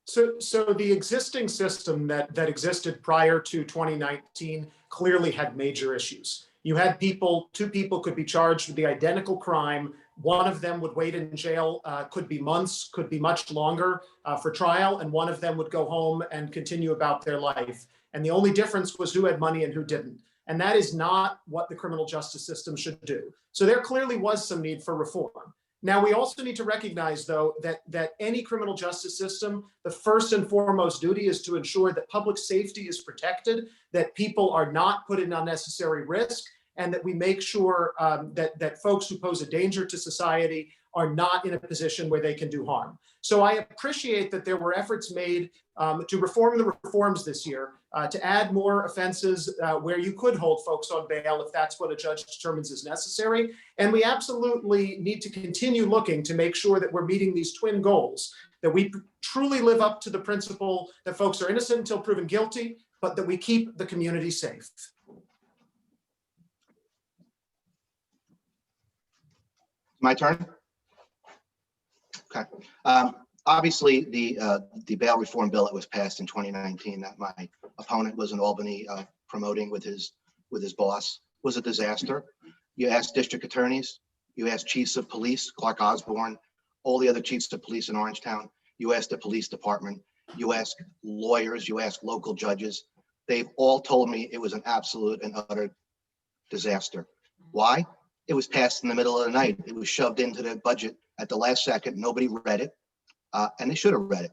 So the existing system that existed prior to 2019 clearly had major issues. You had two people could be charged with the identical crime. One of them would wait in jail, could be months, could be much longer for trial, and one of them would go home and continue about their life. And the only difference was who had money and who didn't. And that is not what the criminal justice system should do. So there clearly was some need for reform. Now, we also need to recognize, though, that any criminal justice system, the first and foremost duty is to ensure that public safety is protected, that people are not put in unnecessary risk, and that we make sure that folks who pose a danger to society are not in a position where they can do harm. So I appreciate that there were efforts made to reform the reforms this year, to add more offenses where you could hold folks on bail if that's what a judge determines is necessary. And we absolutely need to continue looking to make sure that we're meeting these twin goals, that we truly live up to the principle that folks are innocent until proven guilty, but that we keep the community safe. My turn? Okay. Obviously, the bail reform bill that was passed in 2019 that my opponent was in Albany promoting with his boss was a disaster. You ask district attorneys, you ask chiefs of police, Clark Osborne, all the other chiefs of police in Orangetown, you ask the police department, you ask lawyers, you ask local judges. They've all told me it was an absolute and utter disaster. Why? It was passed in the middle of the night. It was shoved into the budget at the last second. Nobody read it, and they should have read it.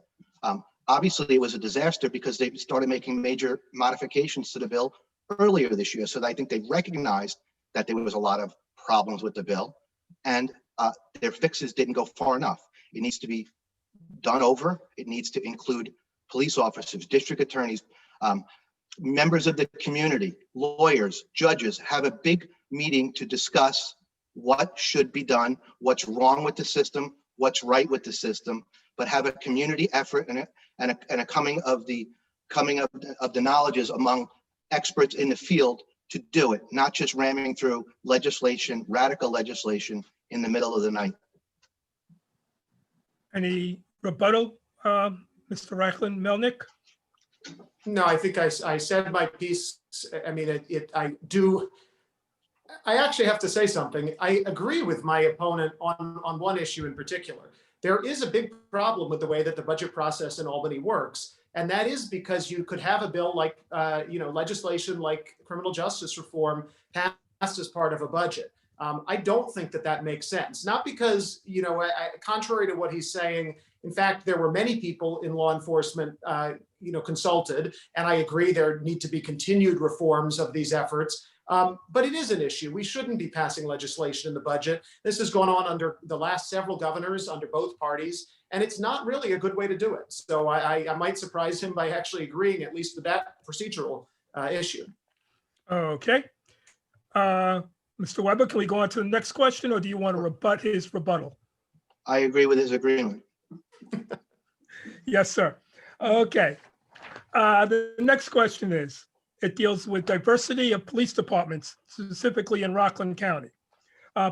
Obviously, it was a disaster because they started making major modifications to the bill earlier this year. So I think they recognized that there was a lot of problems with the bill, and their fixes didn't go far enough. It needs to be done over. It needs to include police officers, district attorneys, members of the community, lawyers, judges, have a big meeting to discuss what should be done, what's wrong with the system, what's right with the system, but have a community effort and a coming of the knowledges among experts in the field to do it, not just ramming through legislation, radical legislation in the middle of the night. Any rebuttal, Mr. Reichlin-Melnick? No, I think I said my piece. I mean, I actually have to say something. I agree with my opponent on one issue in particular. There is a big problem with the way that the budget process in Albany works. And that is because you could have a bill like, legislation like criminal justice reform passed as part of a budget. I don't think that makes sense. Not because, contrary to what he's saying, in fact, there were many people in law enforcement, consulted, and I agree there need to be continued reforms of these efforts. But it is an issue. We shouldn't be passing legislation in the budget. This has gone on under the last several governors, under both parties, and it's not really a good way to do it. So I might surprise him by actually agreeing at least with that procedural issue. Okay. Mr. Weber, can we go on to the next question, or do you want to rebut his rebuttal? I agree with his agreement. Yes, sir. Okay. The next question is, it deals with diversity of police departments, specifically in Rockland County.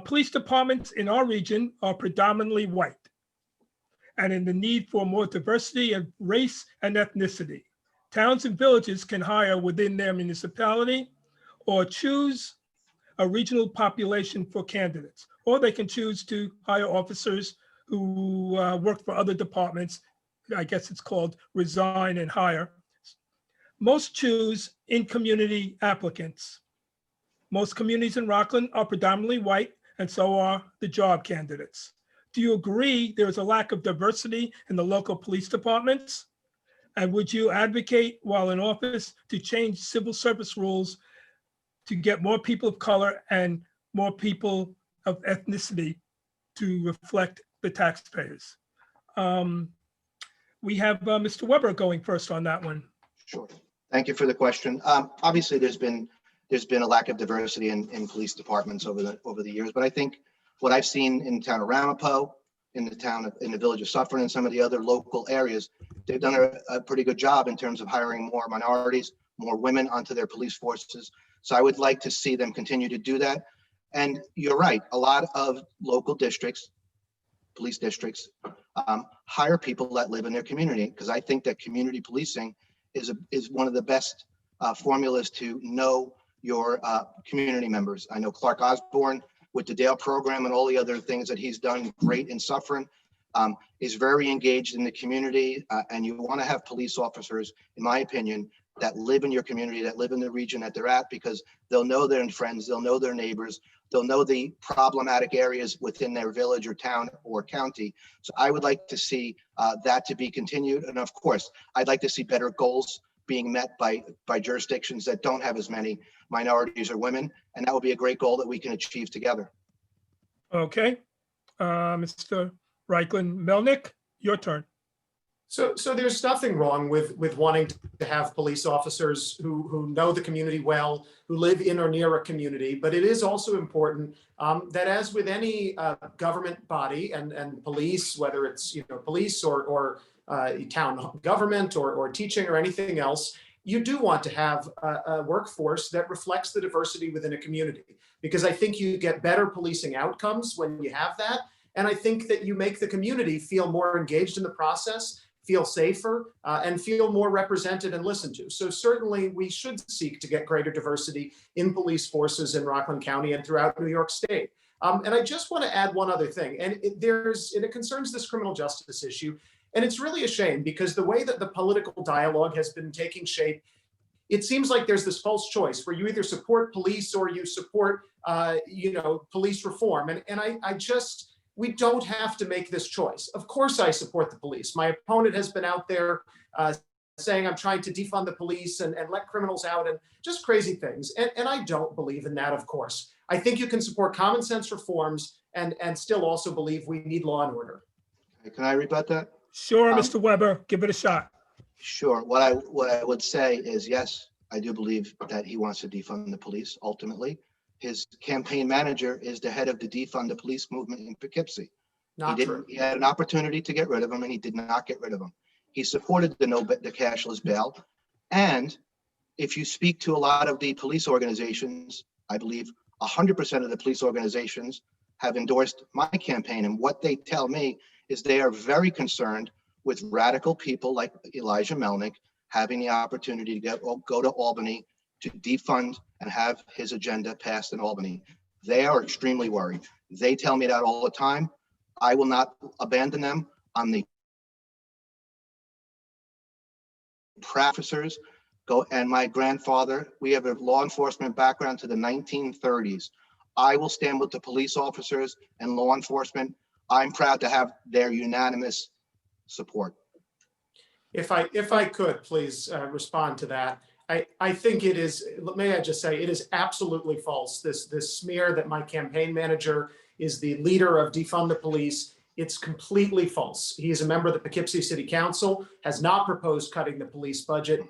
Police departments in our region are predominantly white, and in the need for more diversity of race and ethnicity. Towns and villages can hire within their municipality or choose a regional population for candidates, or they can choose to hire officers who work for other departments. I guess it's called resign and hire. Most choose in-community applicants. Most communities in Rockland are predominantly white, and so are the job candidates. Do you agree there is a lack of diversity in the local police departments? And would you advocate while in office to change civil service rules to get more people of color and more people of ethnicity to reflect the taxpayers? We have Mr. Weber going first on that one. Sure. Thank you for the question. Obviously, there's been a lack of diversity in police departments over the years, but I think what I've seen in the town of Ramapo, in the village of Suffern, and some of the other local areas, they've done a pretty good job in terms of hiring more minorities, more women onto their police forces. So I would like to see them continue to do that. And you're right, a lot of local districts, police districts, hire people that live in their community, because I think that community policing is one of the best formulas to know your community members. I know Clark Osborne with the Dale program and all the other things that he's done great in Suffern, is very engaged in the community. And you want to have police officers, in my opinion, that live in your community, that live in the region that they're at, because they'll know their friends, they'll know their neighbors, they'll know the problematic areas within their village or town or county. So I would like to see that to be continued. And of course, I'd like to see better goals being met by jurisdictions that don't have as many minorities or women. And that would be a great goal that we can achieve together. Okay. Mr. Reichlin Melnick, your turn. So there's nothing wrong with wanting to have police officers who know the community well, who live in or near a community. But it is also important that, as with any government body and police, whether it's police or town government or teaching or anything else, you do want to have a workforce that reflects the diversity within a community, because I think you get better policing outcomes when you have that. And I think that you make the community feel more engaged in the process, feel safer, and feel more represented and listened to. So certainly we should seek to get greater diversity in police forces in Rockland County and throughout New York State. And I just want to add one other thing, and it concerns this criminal justice issue. And it's really a shame, because the way that the political dialogue has been taking shape, it seems like there's this false choice where you either support police or you support, police reform. And we don't have to make this choice. Of course, I support the police. My opponent has been out there saying I'm trying to defund the police and let criminals out and just crazy things. And I don't believe in that, of course. I think you can support common sense reforms and still also believe we need law and order. Can I rebut that? Sure, Mr. Weber, give it a shot. Sure. What I would say is, yes, I do believe that he wants to defund the police ultimately. His campaign manager is the head of the defund the police movement in Poughkeepsie. Not true. He had an opportunity to get rid of him, and he did not get rid of him. He supported the cashless bail. And if you speak to a lot of the police organizations, I believe 100% of the police organizations have endorsed my campaign. And what they tell me is they are very concerned with radical people like Elijah Melnick having the opportunity to go to Albany to defund and have his agenda passed in Albany. They are extremely worried. They tell me that all the time. I will not abandon them. I'm the officers and my grandfather, we have a law enforcement background to the 1930s. I will stand with the police officers and law enforcement. I'm proud to have their unanimous support. If I could please respond to that. I think it is, may I just say, it is absolutely false. This smear that my campaign manager is the leader of Defund the Police. It's completely false. He is a member of the Poughkeepsie City Council, has not proposed cutting the police budget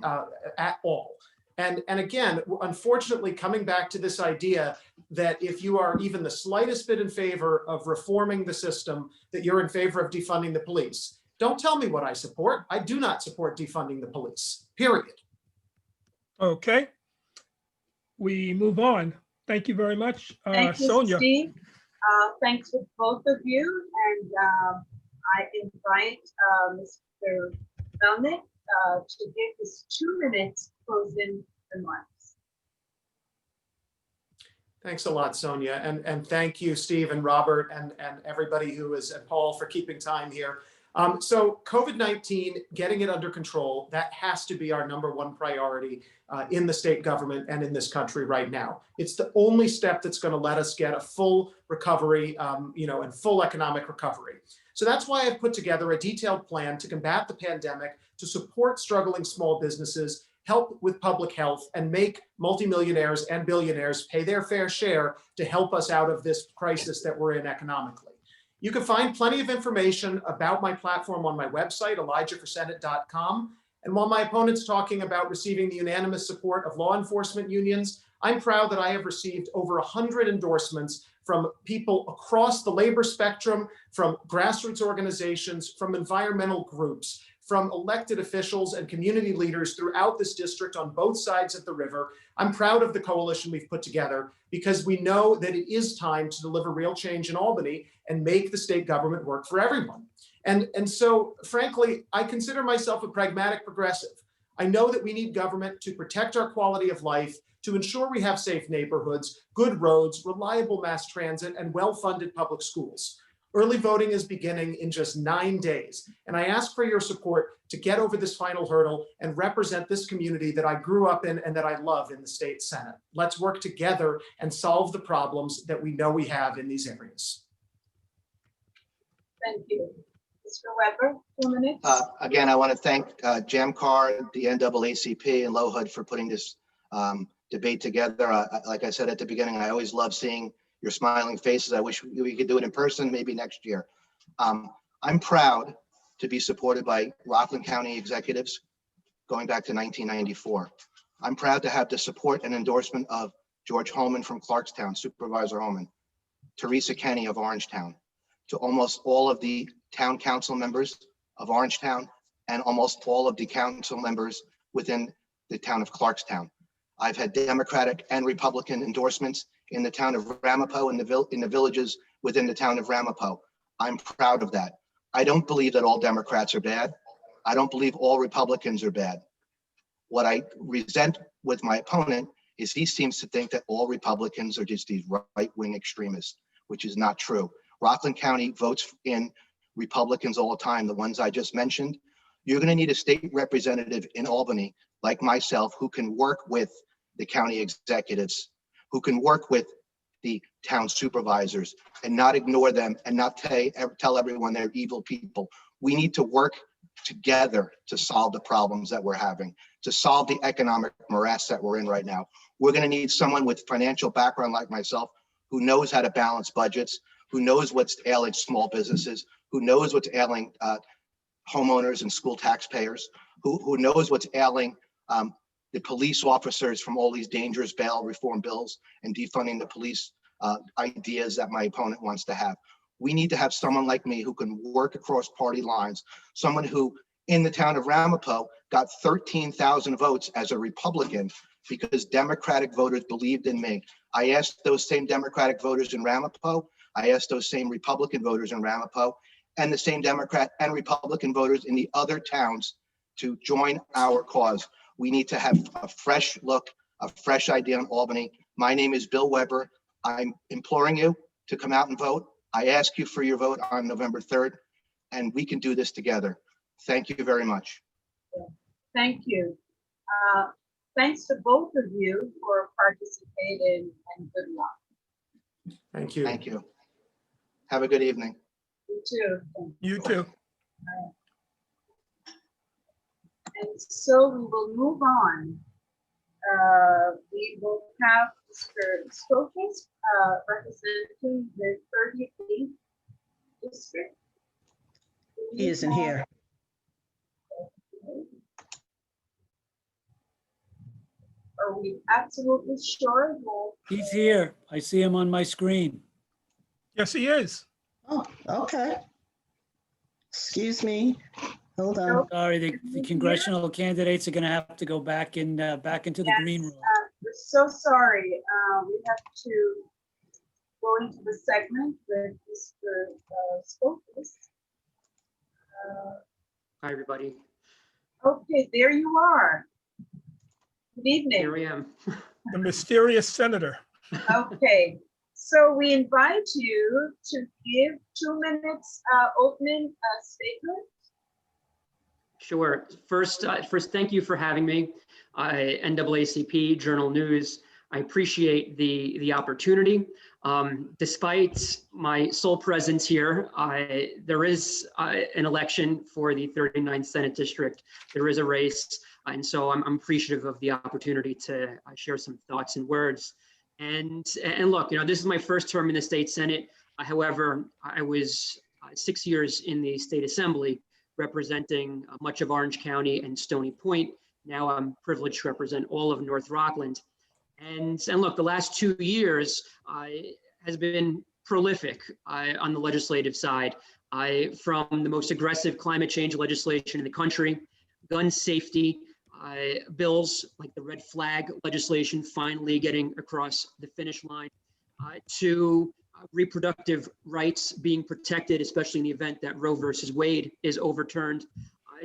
at all. And again, unfortunately, coming back to this idea that if you are even the slightest bit in favor of reforming the system, that you're in favor of defunding the police. Don't tell me what I support. I do not support defunding the police, period. Okay. We move on. Thank you very much, Thank you, Sonia. Steve. Thanks to both of you. And I invite Mr. Melnick to give his 2 minutes closing remarks. Thanks a lot, Sonia. And thank you, Steve and Robert and everybody who is, and Paul, for keeping time here. So COVID-19, getting it under control, that has to be our #1 priority in the state government and in this country right now. It's the only step that's going to let us get a full recovery, and full economic recovery. So that's why I've put together a detailed plan to combat the pandemic, to support struggling small businesses, help with public health, and make multimillionaires and billionaires pay their fair share to help us out of this crisis that we're in economically. You can find plenty of information about my platform on my website, ElijahForSenate.com. And while my opponent's talking about receiving the unanimous support of law enforcement unions, I'm proud that I have received over 100 endorsements from people across the labor spectrum, from grassroots organizations, from environmental groups, from elected officials and community leaders throughout this district on both sides of the river. I'm proud of the coalition we've put together because we know that it is time to deliver real change in Albany and make the state government work for everyone. And so, frankly, I consider myself a pragmatic progressive. I know that we need government to protect our quality of life, to ensure we have safe neighborhoods, good roads, reliable mass transit, and well-funded public schools. Early voting is beginning in just 9 days, and I ask for your support to get over this final hurdle and represent this community that I grew up in and that I love in the state Senate. Let's work together and solve the problems that we know we have in these areas. Thank you. Mr. Weber, 2 minutes. Again, I want to thank Jamcar, the NAACP, and LOHUD for putting this debate together. Like I said at the beginning, I always love seeing your smiling faces. I wish we could do it in person, maybe next year. I'm proud to be supported by Rockland County executives going back to 1994. I'm proud to have the support and endorsement of George Holman from Clarkstown, Supervisor Holman, Teresa Kenny of Orangetown, to almost all of the town council members of Orangetown and almost all of the council members within the town of Clarkstown. I've had Democratic and Republican endorsements in the town of Ramapo and in the villages within the town of Ramapo. I'm proud of that. I don't believe that all Democrats are bad. I don't believe all Republicans are bad. What I resent with my opponent is he seems to think that all Republicans are just these right-wing extremists, which is not true. Rockland County votes in Republicans all the time, the ones I just mentioned. You're going to need a state representative in Albany, like myself, who can work with the county executives, who can work with the town supervisors and not ignore them and not tell everyone they're evil people. We need to work together to solve the problems that we're having, to solve the economic morass that we're in right now. We're going to need someone with financial background like myself, who knows how to balance budgets, who knows what's ailing small businesses, who knows what's ailing homeowners and school taxpayers, who knows what's ailing the police officers from all these dangerous bail reform bills and defunding the police ideas that my opponent wants to have. We need to have someone like me who can work across party lines, someone who in the town of Ramapo got 13,000 votes as a Republican because Democratic voters believed in me. I asked those same Democratic voters in Ramapo, I asked those same Republican voters in Ramapo, and the same Democrat and Republican voters in the other towns to join our cause. We need to have a fresh look, a fresh idea in Albany. My name is Bill Weber. I'm imploring you to come out and vote. I ask you for your vote on November 3rd, and we can do this together. Thank you very much. Thank you. Thanks to both of you for participating, and good luck. Thank you. Thank you. Have a good evening. You too. You too. And so we will move on. We will have Mr. Stokes representing the 38th district. He isn't here. Are we absolutely sure? He's here. I see him on my screen. Yes, he is. Oh, okay. Excuse me. Hold on. Sorry, the congressional candidates are going to have to go back into the green room. We're so sorry. We have to go into the segment with Mr. Stokes. Hi, everybody. Okay, there you are. Good evening. Here I am. The mysterious senator. Okay, so we invite you to give 2 minutes opening statement. Sure. First, thank you for having me. NAACP, Journal News. I appreciate the opportunity. Despite my sole presence here, there is an election for the 39th Senate District. There is a race. And so I'm appreciative of the opportunity to share some thoughts and words. And look, this is my first term in the state Senate. However, I was 6 years in the state assembly representing much of Orange County and Stony Point. Now I'm privileged to represent all of North Rockland. And look, the last 2 years has been prolific on the legislative side, from the most aggressive climate change legislation in the country, gun safety bills like the red flag legislation finally getting across the finish line, to reproductive rights being protected, especially in the event that Roe versus Wade is overturned,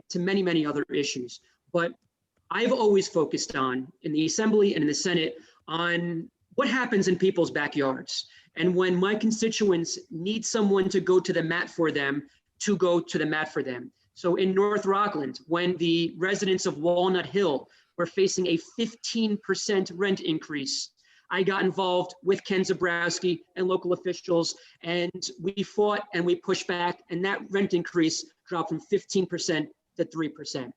to many, many other issues. But I've always focused on, in the Assembly and in the Senate, on what happens in people's backyards. And when my constituents need someone to go to the mat for them, to go to the mat for them. So in North Rockland, when the residents of Walnut Hill were facing a 15% rent increase, I got involved with Ken Zabrowski and local officials, and we fought and we pushed back, and that rent increase dropped from 15% to 3%.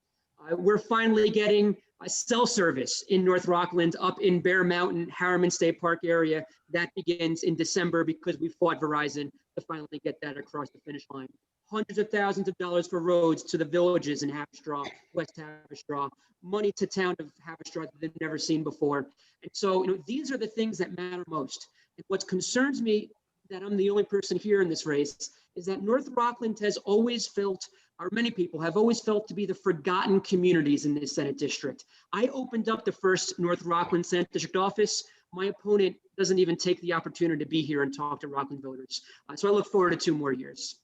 We're finally getting a cell service in North Rockland, up in Bear Mountain, Harriman State Park area. That begins in December because we fought Verizon to finally get that across the finish line. Hundreds of thousands of dollars for roads to the villages in Haverstraw, West Haverstraw, money to town of Haverstraw that they've never seen before. And so, these are the things that matter most. And what concerns me, that I'm the only person here in this race, is that North Rockland has always felt, or many people have always felt, to be the forgotten communities in this Senate district. I opened up the first North Rockland Senate district office. My opponent doesn't even take the opportunity to be here and talk to Rockland voters. So I look forward to 2 more years.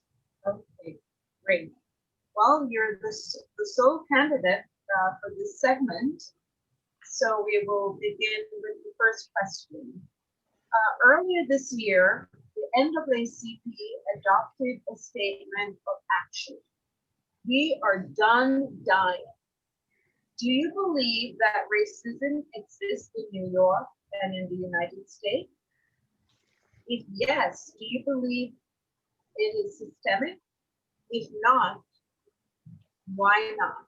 Okay, great. Well, you're the sole candidate for this segment. So we will begin with the first question. Earlier this year, the NAACP adopted a statement of action. We are done dying. Do you believe that racism exists in New York and in the United States? If yes, do you believe it is systemic? If not, why not?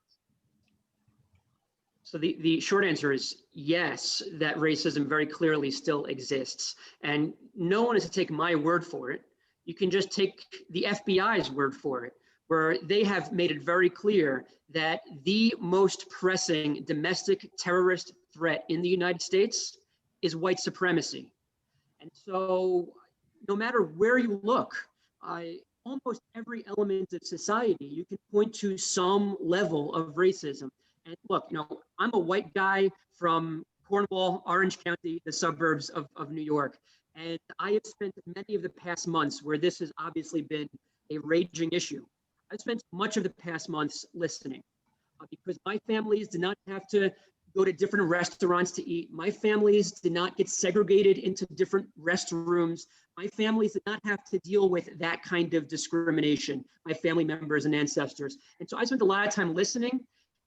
So the short answer is yes, that racism very clearly still exists. And no one is to take my word for it. You can just take the FBI's word for it, where they have made it very clear that the most pressing domestic terrorist threat in the United States is white supremacy. And so no matter where you look, almost every element of society, you can point to some level of racism. And look, I'm a white guy from Cornwall, Orange County, the suburbs of New York. And I have spent many of the past months where this has obviously been a raging issue. I've spent much of the past months listening because my families did not have to go to different restaurants to eat. My families did not get segregated into different restrooms. My families did not have to deal with that kind of discrimination, my family members and ancestors. And so I spent a lot of time listening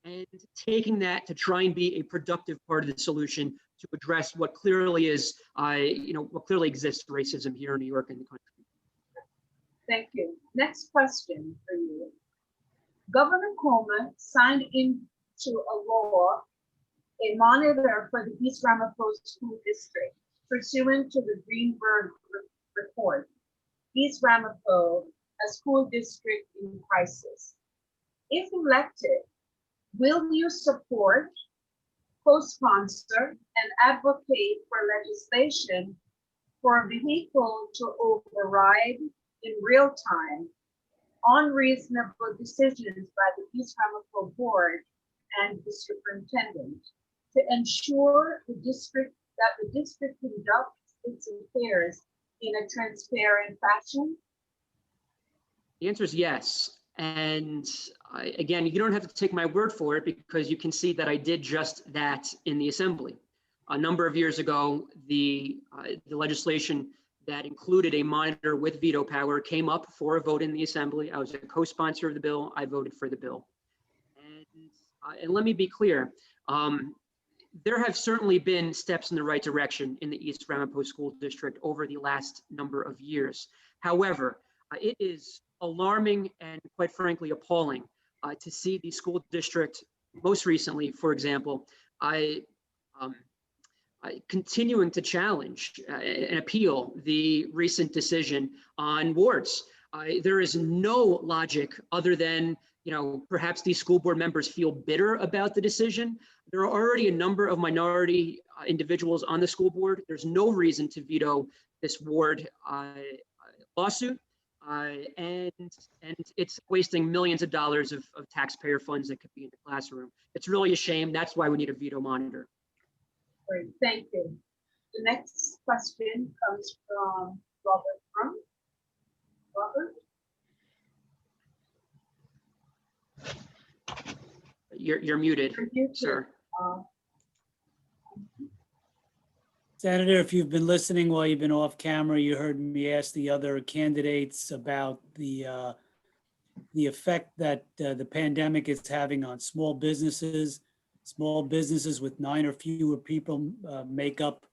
and taking that to try and be a productive part of the solution to address what clearly is, what clearly exists racism here in New York and the country. Thank you. Next question for you. Governor Coleman signed into a law a monitor for the East Ramapo School District pursuant to the Greenberg report. East Ramapo, a school district in crisis. If elected, will you support, co-sponsor, and advocate for legislation for a vehicle to override in real time unreasonable decisions by the East Ramapo Board and the superintendent to ensure the district conducts its affairs in a transparent fashion? The answer is yes. And again, you don't have to take my word for it because you can see that I did just that in the assembly. A number of years ago, the legislation that included a monitor with veto power came up for a vote in the assembly. I was a co-sponsor of the bill. I voted for the bill. And let me be clear. There have certainly been steps in the right direction in the East Ramapo School District over the last number of years. However, it is alarming and quite frankly appalling to see the school district, most recently, for example, continuing to challenge and appeal the recent decision on wards. There is no logic other than, perhaps these school board members feel bitter about the decision. There are already a number of minority individuals on the school board. There's no reason to veto this ward lawsuit. And it's wasting millions of dollars of taxpayer funds that could be in the classroom. It's really a shame. That's why we need a veto monitor. Great, thank you. The next question comes from Robert Crum. Robert? You're muted, sir. Senator, if you've been listening while you've been off camera, you heard me ask the other candidates about the effect that the pandemic is having on small businesses. Small businesses with 9 or fewer people make up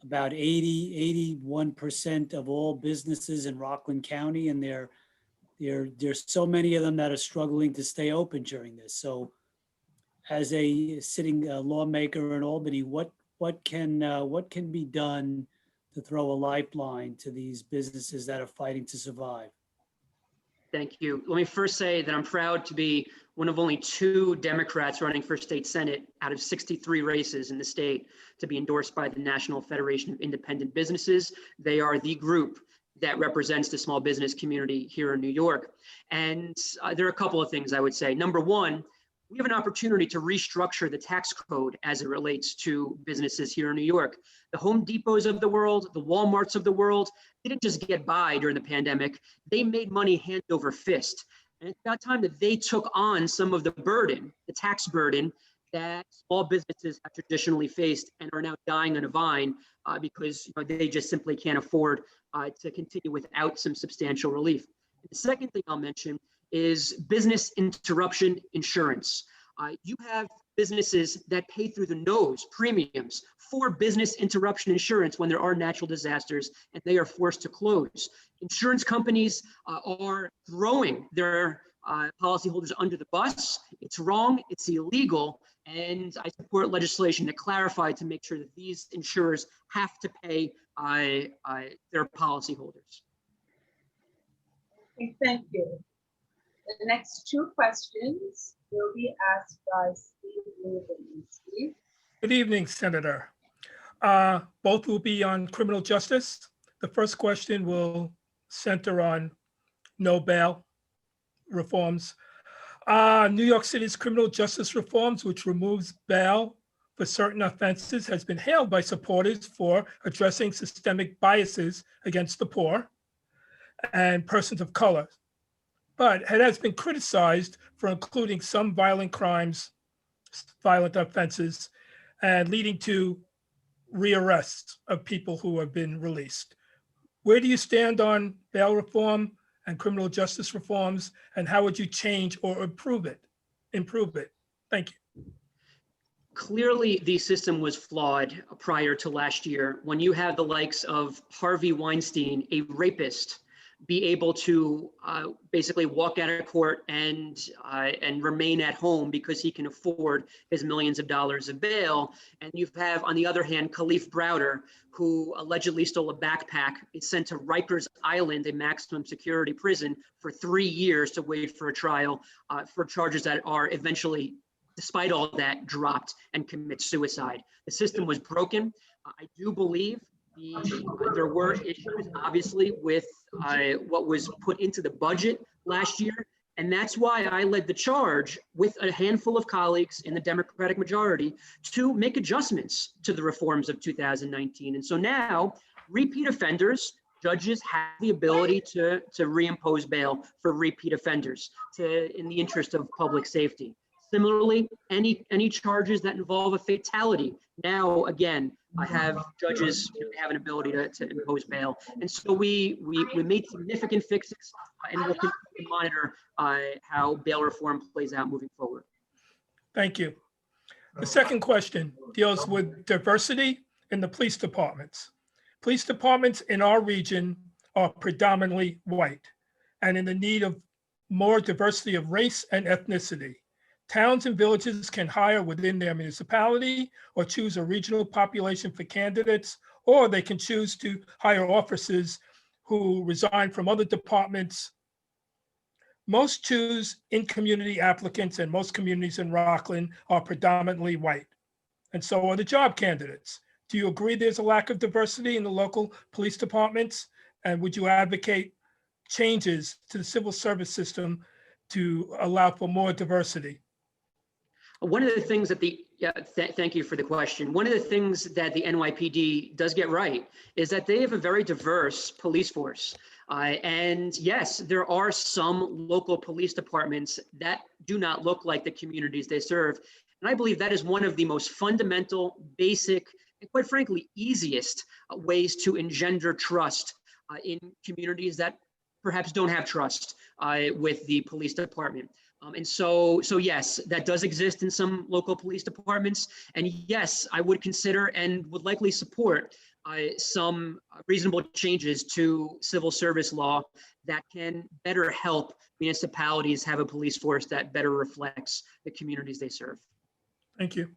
about 81% of all businesses in Rockland County, and there's so many of them that are struggling to stay open during this. So as a sitting lawmaker in Albany, what can be done to throw a lifeline to these businesses that are fighting to survive? Thank you. Let me first say that I'm proud to be one of only 2 Democrats running for state Senate out of 63 races in the state to be endorsed by the National Federation of Independent Businesses. They are the group that represents the small business community here in New York. And there are a couple of things I would say. Number one, we have an opportunity to restructure the tax code as it relates to businesses here in New York. The Home Depots of the world, the Walmarts of the world, didn't just get by during the pandemic. They made money hand over fist. And it's about time that they took on some of the burden, the tax burden that small businesses have traditionally faced and are now dying on a vine because they just simply can't afford to continue without some substantial relief. The second thing I'll mention is business interruption insurance. You have businesses that pay through the nose premiums for business interruption insurance when there are natural disasters and they are forced to close. Insurance companies are throwing their policyholders under the bus. It's wrong, it's illegal, and I support legislation to clarify to make sure that these insurers have to pay their policyholders. Okay, thank you. The next 2 questions will be asked by Steve Rubin. Steve? Good evening, Senator. Both will be on criminal justice. The first question will center on no bail reforms. New York City's criminal justice reforms, which removes bail for certain offenses, has been hailed by supporters for addressing systemic biases against the poor and persons of color, but it has been criticized for including some violent crimes, violent offenses, and leading to rearrests of people who have been released. Where do you stand on bail reform and criminal justice reforms, and how would you change or improve it? Thank you. Clearly, the system was flawed prior to last year when you have the likes of Harvey Weinstein, a rapist, be able to basically walk out of court and remain at home because he can afford his millions of dollars of bail. And you have, on the other hand, Khalif Browder, who allegedly stole a backpack, is sent to Rikers Island, a maximum security prison, for 3 years to wait for a trial for charges that are eventually, despite all that, dropped and commit suicide. The system was broken. I do believe there were issues, obviously, with what was put into the budget last year. And that's why I led the charge with a handful of colleagues in the Democratic majority to make adjustments to the reforms of 2019. And so now, repeat offenders, judges have the ability to reimpose bail for repeat offenders in the interest of public safety. Similarly, any charges that involve a fatality, now again, I have judges have an ability to impose bail. And so we made significant fixes and we'll continue to monitor how bail reform plays out moving forward. Thank you. The second question deals with diversity in the police departments. Police departments in our region are predominantly white and in the need of more diversity of race and ethnicity. Towns and villages can hire within their municipality or choose a regional population for candidates, or they can choose to hire officers who resign from other departments. Most choose in-community applicants, and most communities in Rockland are predominantly white, and so are the job candidates. Do you agree there's a lack of diversity in the local police departments? And would you advocate changes to the civil service system to allow for more diversity? One of the things that thank you for the question. One of the things that the NYPD does get right is that they have a very diverse police force. And yes, there are some local police departments that do not look like the communities they serve. And I believe that is one of the most fundamental, basic, and quite frankly, easiest ways to engender trust in communities that perhaps don't have trust with the police department. And so yes, that does exist in some local police departments. And yes, I would consider and would likely support some reasonable changes to civil service law that can better help municipalities have a police force that better reflects the communities they serve. Thank you.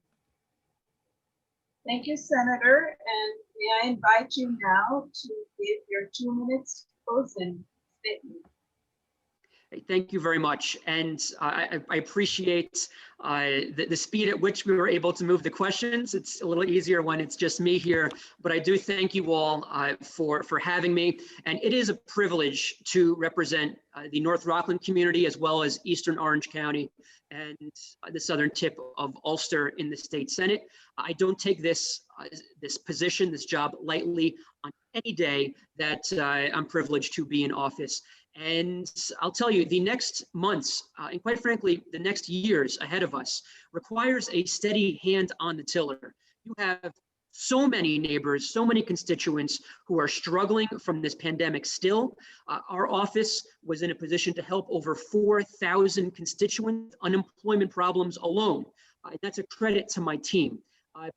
Thank you, Senator. And may I invite you now to give your 2 minutes closing statement. Thank you very much. And I appreciate the speed at which we were able to move the questions. It's a little easier when it's just me here, but I do thank you all for having me. And it is a privilege to represent the North Rockland community as well as Eastern Orange County and the southern tip of Ulster in the state Senate. I don't take this position, this job lightly on any day that I'm privileged to be in office. And I'll tell you, the next months, and quite frankly, the next years ahead of us requires a steady hand on the tiller. You have so many neighbors, so many constituents who are struggling from this pandemic still. Our office was in a position to help over 4,000 constituents, unemployment problems alone. And that's a credit to my team.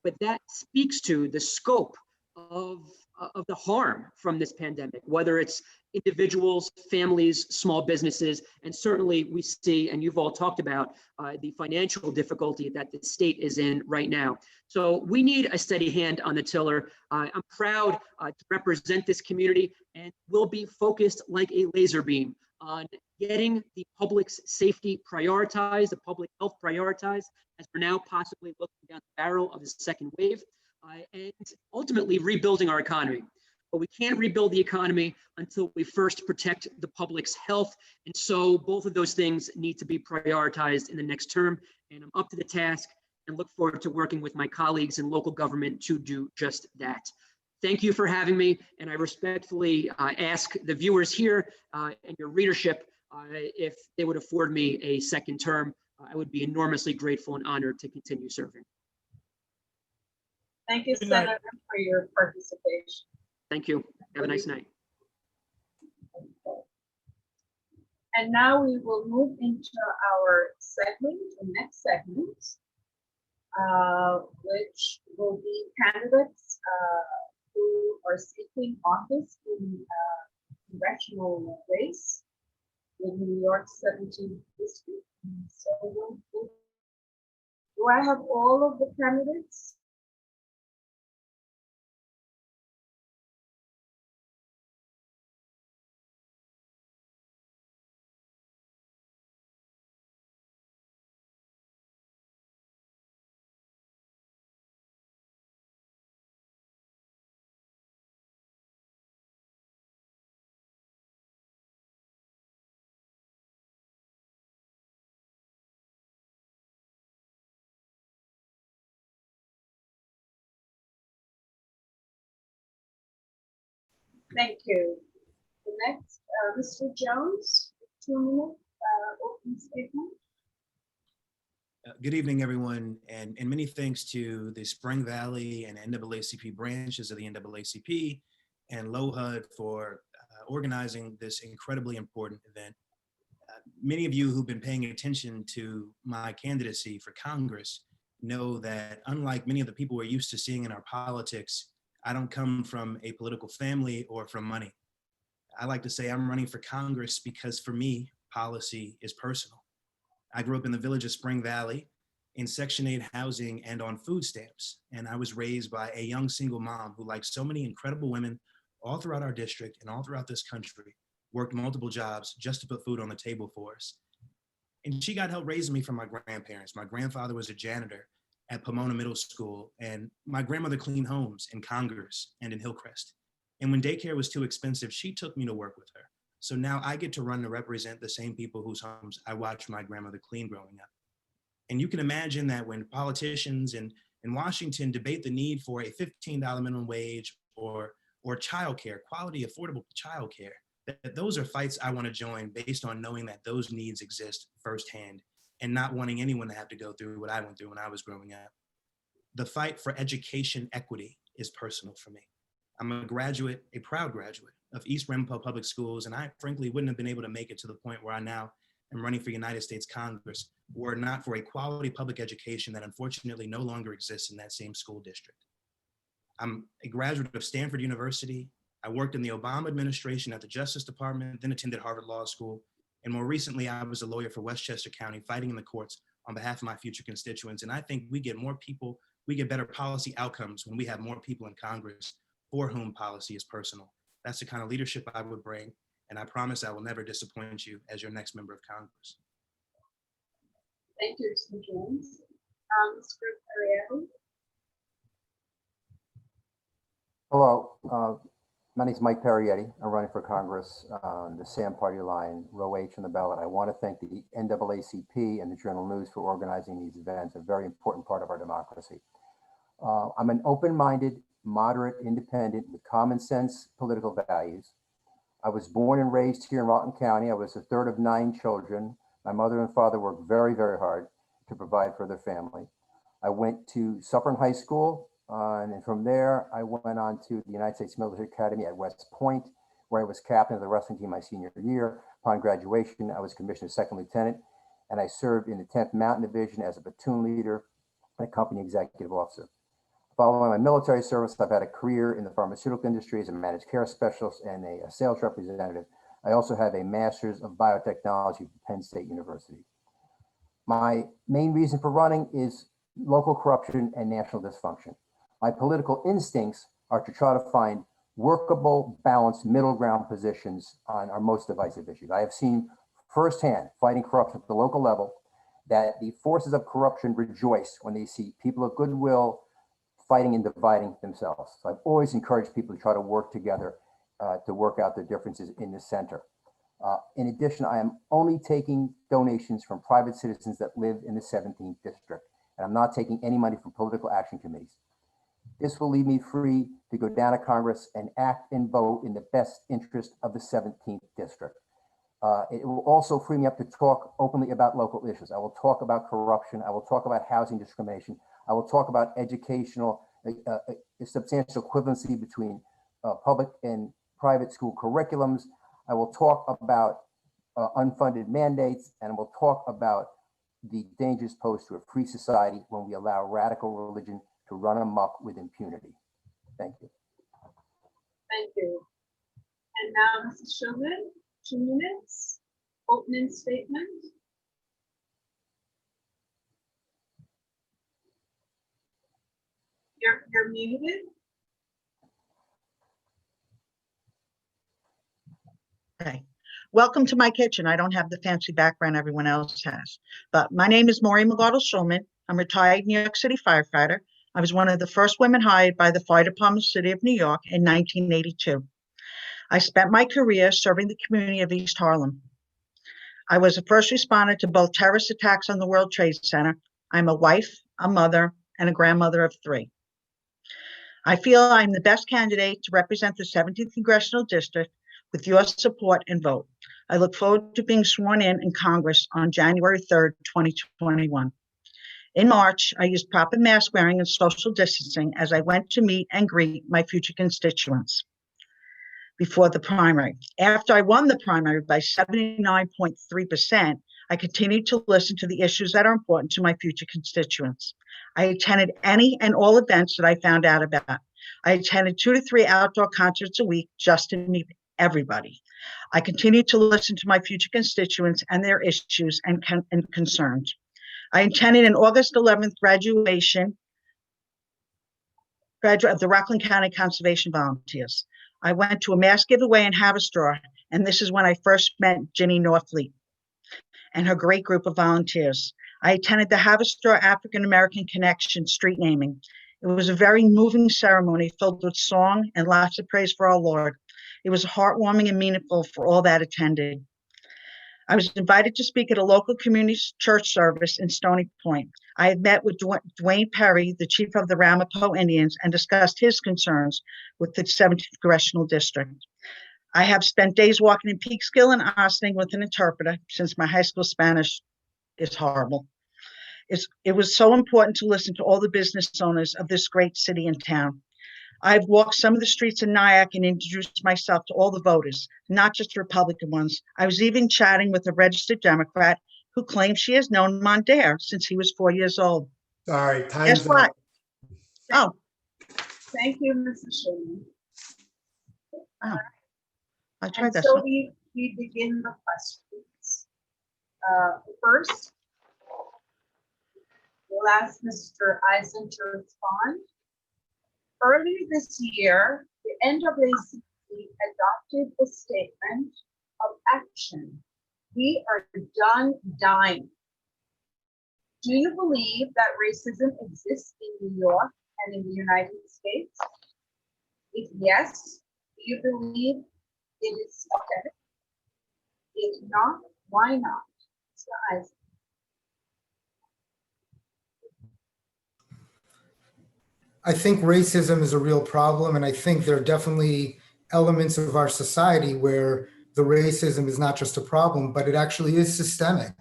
But that speaks to the scope of the harm from this pandemic, whether it's individuals, families, small businesses, and certainly we see, and you've all talked about, the financial difficulty that the state is in right now. So we need a steady hand on the tiller. I'm proud to represent this community and will be focused like a laser beam on getting the public's safety prioritized, the public health prioritized, as we're now possibly looking down the barrel of the second wave, and ultimately rebuilding our economy. But we can't rebuild the economy until we first protect the public's health. And so both of those things need to be prioritized in the next term. And I'm up to the task and look forward to working with my colleagues in local government to do just that. Thank you for having me. And I respectfully ask the viewers here and your readership if they would afford me a second term. I would be enormously grateful and honored to continue serving. Thank you, Senator, for your participation. Thank you. Have a nice night. And now we will move into our segment, the next segment, which will be candidates who are seeking office in congressional race in New York's 17th district. So, do I have all of the candidates? Thank you. The next, Mr. Jones, 2-minute open statement. Good evening, everyone, and many thanks to the Spring Valley and NAACP branches of the NAACP and LOHUD for organizing this incredibly important event. Many of you who've been paying attention to my candidacy for Congress know that unlike many of the people we're used to seeing in our politics, I don't come from a political family or from money. I like to say I'm running for Congress because for me, policy is personal. I grew up in the village of Spring Valley in Section 8 housing and on food stamps. And I was raised by a young single mom who, like so many incredible women all throughout our district and all throughout this country, worked multiple jobs just to put food on the table for us. And she got help raising me from my grandparents. My grandfather was a janitor at Pomona Middle School, and my grandmother cleaned homes in Congress and in Hillcrest. And when daycare was too expensive, she took me to work with her. So now I get to run to represent the same people whose homes I watched my grandmother clean growing up. And you can imagine that when politicians in Washington debate the need for a $15 minimum wage or childcare, quality, affordable childcare, that those are fights I want to join based on knowing that those needs exist firsthand and not wanting anyone to have to go through what I went through when I was growing up. The fight for education equity is personal for me. I'm a graduate, a proud graduate of East Ramapo Public Schools, and I frankly wouldn't have been able to make it to the point where I now and running for United States Congress were it not for a quality public education that unfortunately no longer exists in that same school district. I'm a graduate of Stanford University. I worked in the Obama administration at the Justice Department, then attended Harvard Law School. And more recently, I was a lawyer for Westchester County, fighting in the courts on behalf of my future constituents. And I think we get more people, we get better policy outcomes when we have more people in Congress for whom policy is personal. That's the kind of leadership I would bring. And I promise I will never disappoint you as your next member of Congress. Thank you, Mr. Jones. Mr. Ariel. Hello, my name is Mike Parietti. I'm running for Congress on the SAM party line, row H on the ballot. I want to thank the NAACP and the Journal News for organizing these events, a very important part of our democracy. I'm an open-minded, moderate, independent with common sense political values. I was born and raised here in Rockland County. I was the third of 9 children. My mother and father worked very, very hard to provide for their family. I went to Suffern High School, and then from there, I went on to the United States Military Academy at West Point, where I was captain of the wrestling team my senior year. Upon graduation, I was commissioned as second lieutenant, and I served in the 10th Mountain Division as a platoon leader and a company executive officer. Following my military service, I've had a career in the pharmaceutical industry as a managed care specialist and a sales representative. I also have a master's of biotechnology from Penn State University. My main reason for running is local corruption and national dysfunction. My political instincts are to try to find workable, balanced, middle ground positions on our most divisive issues. I have seen firsthand, fighting corruption at the local level, that the forces of corruption rejoice when they see people of goodwill fighting and dividing themselves. So I've always encouraged people to try to work together to work out their differences in the center. In addition, I am only taking donations from private citizens that live in the 17th district, and I'm not taking any money from political action committees. This will leave me free to go down to Congress and act and vote in the best interest of the 17th district. It will also free me up to talk openly about local issues. I will talk about corruption. I will talk about housing discrimination. I will talk about educational, substantial equivalency between public and private school curriculums. I will talk about unfunded mandates, and we'll talk about the dangers posed to a free society when we allow radical religion to run amok with impunity. Thank you. Thank you. And now, Mrs. Shulman, 2 minutes, opening statement. You're muted. Okay. Welcome to my kitchen. I don't have the fancy background everyone else has, but my name is Maureen McGardle-Shulman. I'm a retired New York City firefighter. I was one of the first women hired by the Fire Department of the City of New York in 1982. I spent my career serving the community of East Harlem. I was a first responder to both terrorist attacks on the World Trade Center. I'm a wife, a mother, and a grandmother of 3. I feel I'm the best candidate to represent the 17th Congressional District with your support and vote. I look forward to being sworn in Congress on January 3rd, 2021. In March, I used proper mask wearing and social distancing as I went to meet and greet my future constituents before the primary. After I won the primary by 79.3%, I continued to listen to the issues that are important to my future constituents. I attended any and all events that I found out about. I attended 2 to 3 outdoor concerts a week just to meet everybody. I continued to listen to my future constituents and their issues and concerns. I attended an August 11th graduation of the Rockland County Conservation Volunteers. I went to a mass giveaway in Haverstraw, and this is when I first met Ginny Norfleet and her great group of volunteers. I attended the Haverstraw African American Connection street naming. It was a very moving ceremony filled with song and lots of praise for our Lord. It was heartwarming and meaningful for all that attended. I was invited to speak at a local community church service in Stony Point. I had met with Dwayne Perry, the chief of the Ramapo Indians, and discussed his concerns with the 17th Congressional District. I have spent days walking in Peekskill and Ossining with an interpreter since my high school Spanish is horrible. It was so important to listen to all the business owners of this great city and town. I've walked some of the streets in Nyack and introduced myself to all the voters, not just the Republican ones. I was even chatting with a registered Democrat who claims she has known Mondare since he was 4 years old. Sorry, Guess time's what? up. Oh, Thank you, Mrs. Sherman. oh, I tried And that. so we begin the questions. First, we'll ask Mr. Eisen to respond. Earlier this year, the NAACP adopted a statement of action. We are done dying. Do you believe that racism exists in New York and in the United States? If yes, do you believe it is systemic? If not, why not? Mr. Eisen. I think racism is a real problem, and I think there are definitely elements of our society where the racism is not just a problem, but it actually is systemic.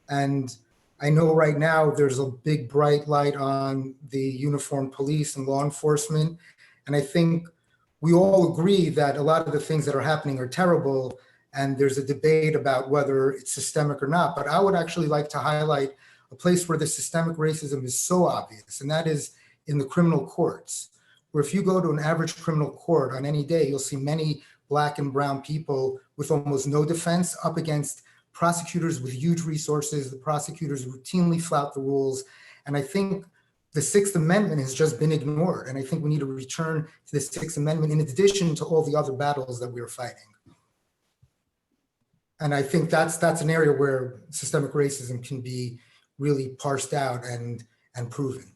And I know right now there's a big bright light on the uniformed police and law enforcement. And I think we all agree that a lot of the things that are happening are terrible, and there's a debate about whether it's systemic or not. But I would actually like to highlight a place where the systemic racism is so obvious, and that is in the criminal courts, where if you go to an average criminal court on any day, you'll see many Black and brown people with almost no defense up against prosecutors with huge resources. The prosecutors routinely flout the rules. And I think the Sixth Amendment has just been ignored. And I think we need to return to the Sixth Amendment in addition to all the other battles that we're fighting. And I think that's an area where systemic racism can be really parsed out and proven.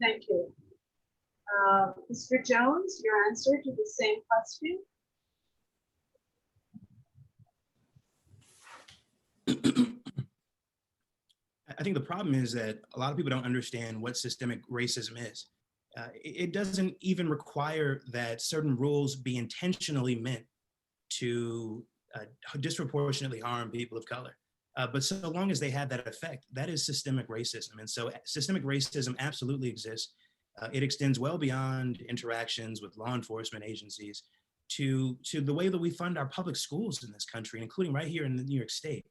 Thank you. Mr. Jones, your answer to the same question? I think the problem is that a lot of people don't understand what systemic racism is. It doesn't even require that certain rules be intentionally meant to disproportionately harm people of color. But so long as they have that effect, that is systemic racism. And so systemic racism absolutely exists. It extends well beyond interactions with law enforcement agencies to the way that we fund our public schools in this country, including right here in New York State.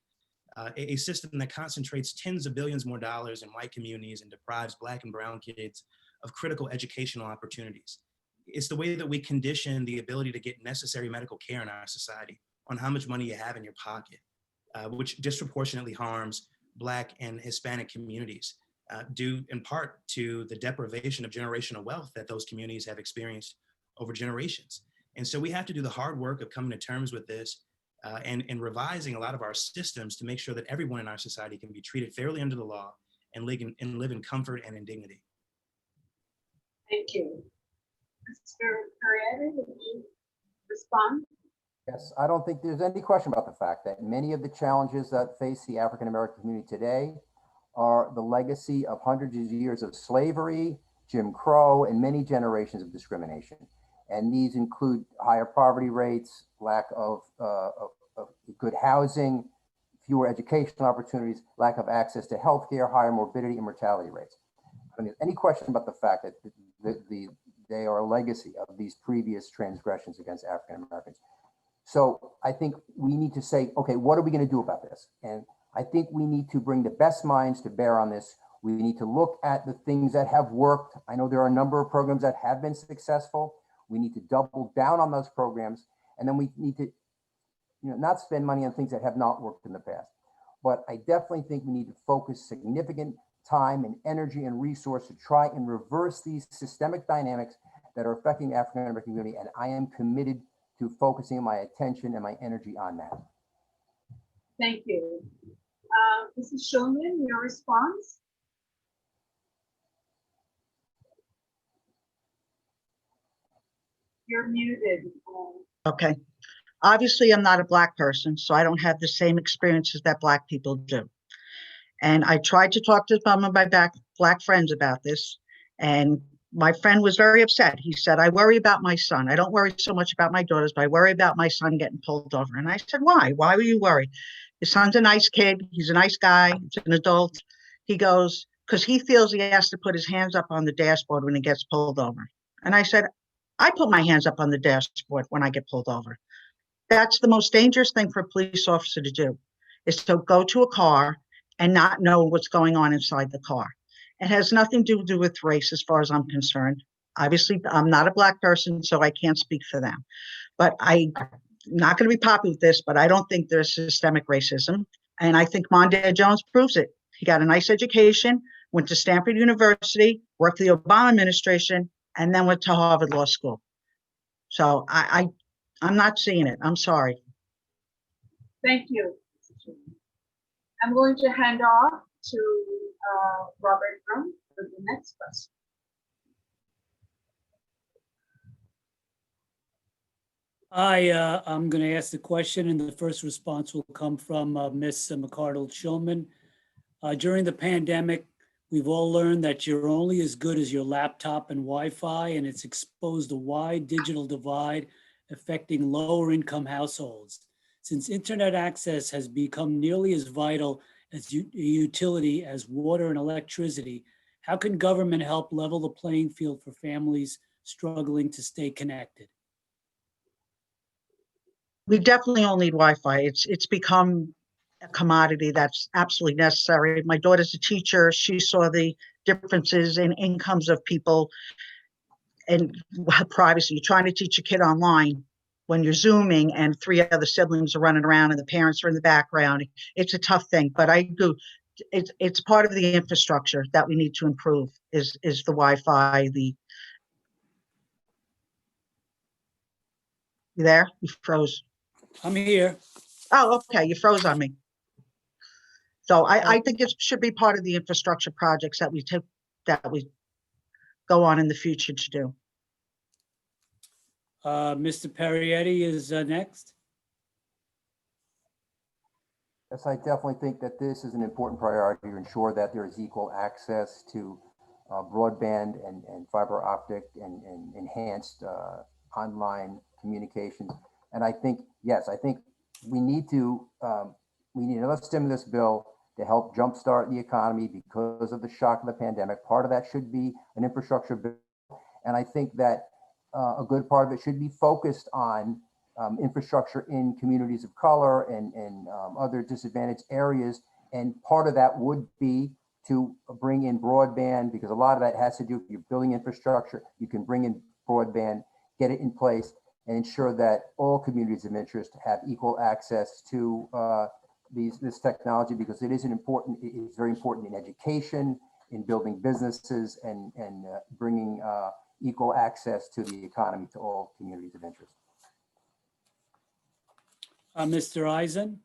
A system that concentrates tens of billions more dollars in white communities and deprives Black and brown kids of critical educational opportunities. It's the way that we condition the ability to get necessary medical care in our society on how much money you have in your pocket, which disproportionately harms Black and Hispanic communities, due in part to the deprivation of generational wealth that those communities have experienced over generations. And so we have to do the hard work of coming to terms with this and revising a lot of our systems to make sure that everyone in our society can be treated fairly under the law and live in comfort and in dignity. Thank you. Mr. Carriere, would you respond? Yes, I don't think there's any question about the fact that many of the challenges that face the African American community today are the legacy of hundreds of years of slavery, Jim Crow, and many generations of discrimination. And these include higher poverty rates, lack of good housing, fewer educational opportunities, lack of access to healthcare, higher morbidity and mortality rates. I mean, any question about the fact that they are a legacy of these previous transgressions against African Americans. So I think we need to say, okay, what are we going to do about this? And I think we need to bring the best minds to bear on this. We need to look at the things that have worked. I know there are a number of programs that have been successful. We need to double down on those programs. And then we need to, not spend money on things that have not worked in the past. But I definitely think we need to focus significant time and energy and resource to try and reverse these systemic dynamics that are affecting the African American community. And I am committed to focusing my attention and my energy on that. Thank you. Mrs. Shulman, your response? You're muted. Okay. Obviously, I'm not a Black person, so I don't have the same experiences that Black people do. And I tried to talk to some of my Black friends about this, and my friend was very upset. He said, I worry about my son. I don't worry so much about my daughters, but I worry about my son getting pulled over. And I said, why? Why were you worried? His son's a nice kid. He's a nice guy. He's an adult. He goes, because he feels he has to put his hands up on the dashboard when he gets pulled over. And I said, I put my hands up on the dashboard when I get pulled over. That's the most dangerous thing for a police officer to do, is to go to a car and not know what's going on inside the car. It has nothing to do with race as far as I'm concerned. Obviously, I'm not a Black person, so I can't speak for them. But I'm not going to be popular with this, but I don't think there's systemic racism. And I think Monday Jones proves it. He got a nice education, went to Stanford University, worked for the Obama administration, and then went to Harvard Law School. So I'm not seeing it. I'm sorry. Thank you. I'm going to hand off to Robert Brown for the next question. I'm going to ask the question, and the first response will come from Ms. McArdle-Shulman. During the pandemic, we've all learned that you're only as good as your laptop and Wi-Fi, and it's exposed a wide digital divide affecting lower income households. Since internet access has become nearly as vital as a utility as water and electricity, how can government help level the playing field for families struggling to stay connected? We definitely all need Wi-Fi. It's become a commodity that's absolutely necessary. My daughter's a teacher. She saw the differences in incomes of people and privacy. You're trying to teach a kid online when you're Zooming and 3 other siblings are running around and the parents are in the background. It's a tough thing, but I do. It's part of the infrastructure that we need to improve is the Wi-Fi. You there? You froze. I'm here. Oh, okay. You froze on me. So I think it should be part of the infrastructure projects that we go on in the future to do. Mr. Perrietti is next. Yes, I definitely think that this is an important priority to ensure that there is equal access to broadband and fiber optic and enhanced online communications. And I think, yes, I think we need another stimulus bill to help jumpstart the economy because of the shock of the pandemic. Part of that should be an infrastructure bill. And I think that a good part of it should be focused on infrastructure in communities of color and other disadvantaged areas. And part of that would be to bring in broadband, because a lot of that has to do with your building infrastructure. You can bring in broadband, get it in place, and ensure that all communities of interest have equal access to this technology, because it is it's very important in education, in building businesses, and bringing equal access to the economy to all communities of interest. Mr. Eisen?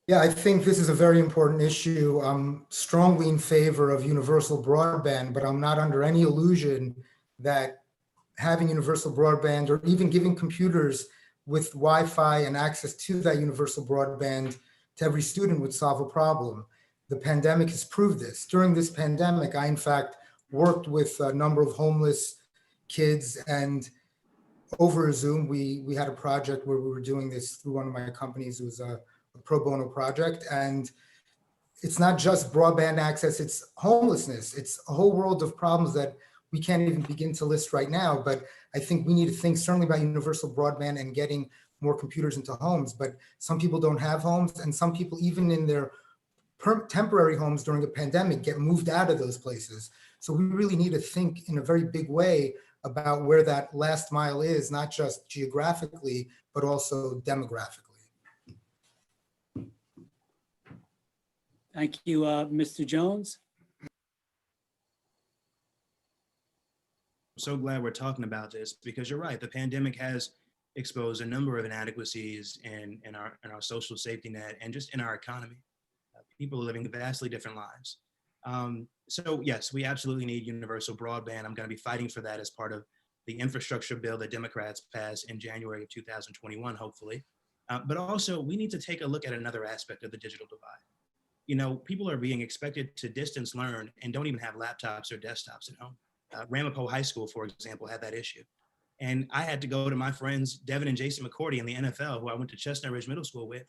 Yeah, I think this is a very important issue. I'm strongly in favor of universal broadband, but I'm not under any illusion that having universal broadband or even giving computers with Wi-Fi and access to that universal broadband to every student would solve a problem. The pandemic has proved this. During this pandemic, I in fact worked with a number of homeless kids, and over Zoom, we had a project where we were doing this through one of my companies. It was a pro bono project. And it's not just broadband access, it's homelessness. It's a whole world of problems that we can't even begin to list right now. But I think we need to think certainly about universal broadband and getting more computers into homes. But some people don't have homes, and some people, even in their temporary homes during the pandemic, get moved out of those places. So we really need to think in a very big way about where that last mile is, not just geographically, but also demographically. Thank you, Mr. Jones. I'm so glad we're talking about this, because you're right. The pandemic has exposed a number of inadequacies in our social safety net and just in our economy. People are living vastly different lives. So yes, we absolutely need universal broadband. I'm going to be fighting for that as part of the infrastructure bill that Democrats passed in January of 2021, hopefully. But also, we need to take a look at another aspect of the digital divide. You know, people are being expected to distance learn and don't even have laptops or desktops at home. Ramapo High School, for example, had that issue. And I had to go to my friends, Devin and Jason McCourty in the NFL, who I went to Chestnut Ridge Middle School with,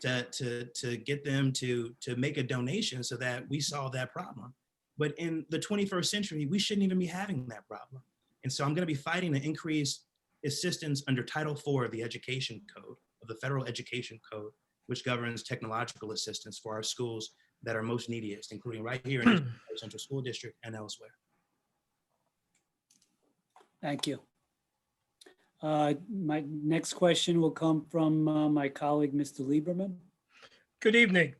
to get them to make a donation so that we solve that problem. But in the 21st century, we shouldn't even be having that problem. And so I'm going to be fighting to increase assistance under Title IV of the Education Code, of the Federal Education Code, which governs technological assistance for our schools that are most neediest, including right here in the Central School District and elsewhere. Thank you. My next question will come from my colleague, Mr. Lieberman. Good evening.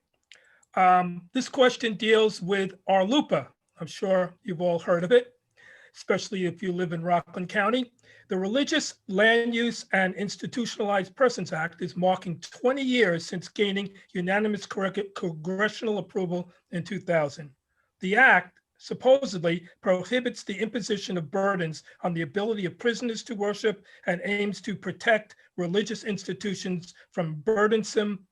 This question deals with RLUIPA. I'm sure you've all heard of it, especially if you live in Rockland County. The Religious Land Use and Institutionalized Persons Act is marking 20 years since gaining unanimous congressional approval in 2000. The act supposedly prohibits the imposition of burdens on the ability of prisoners to worship and aims to protect religious institutions from burdensome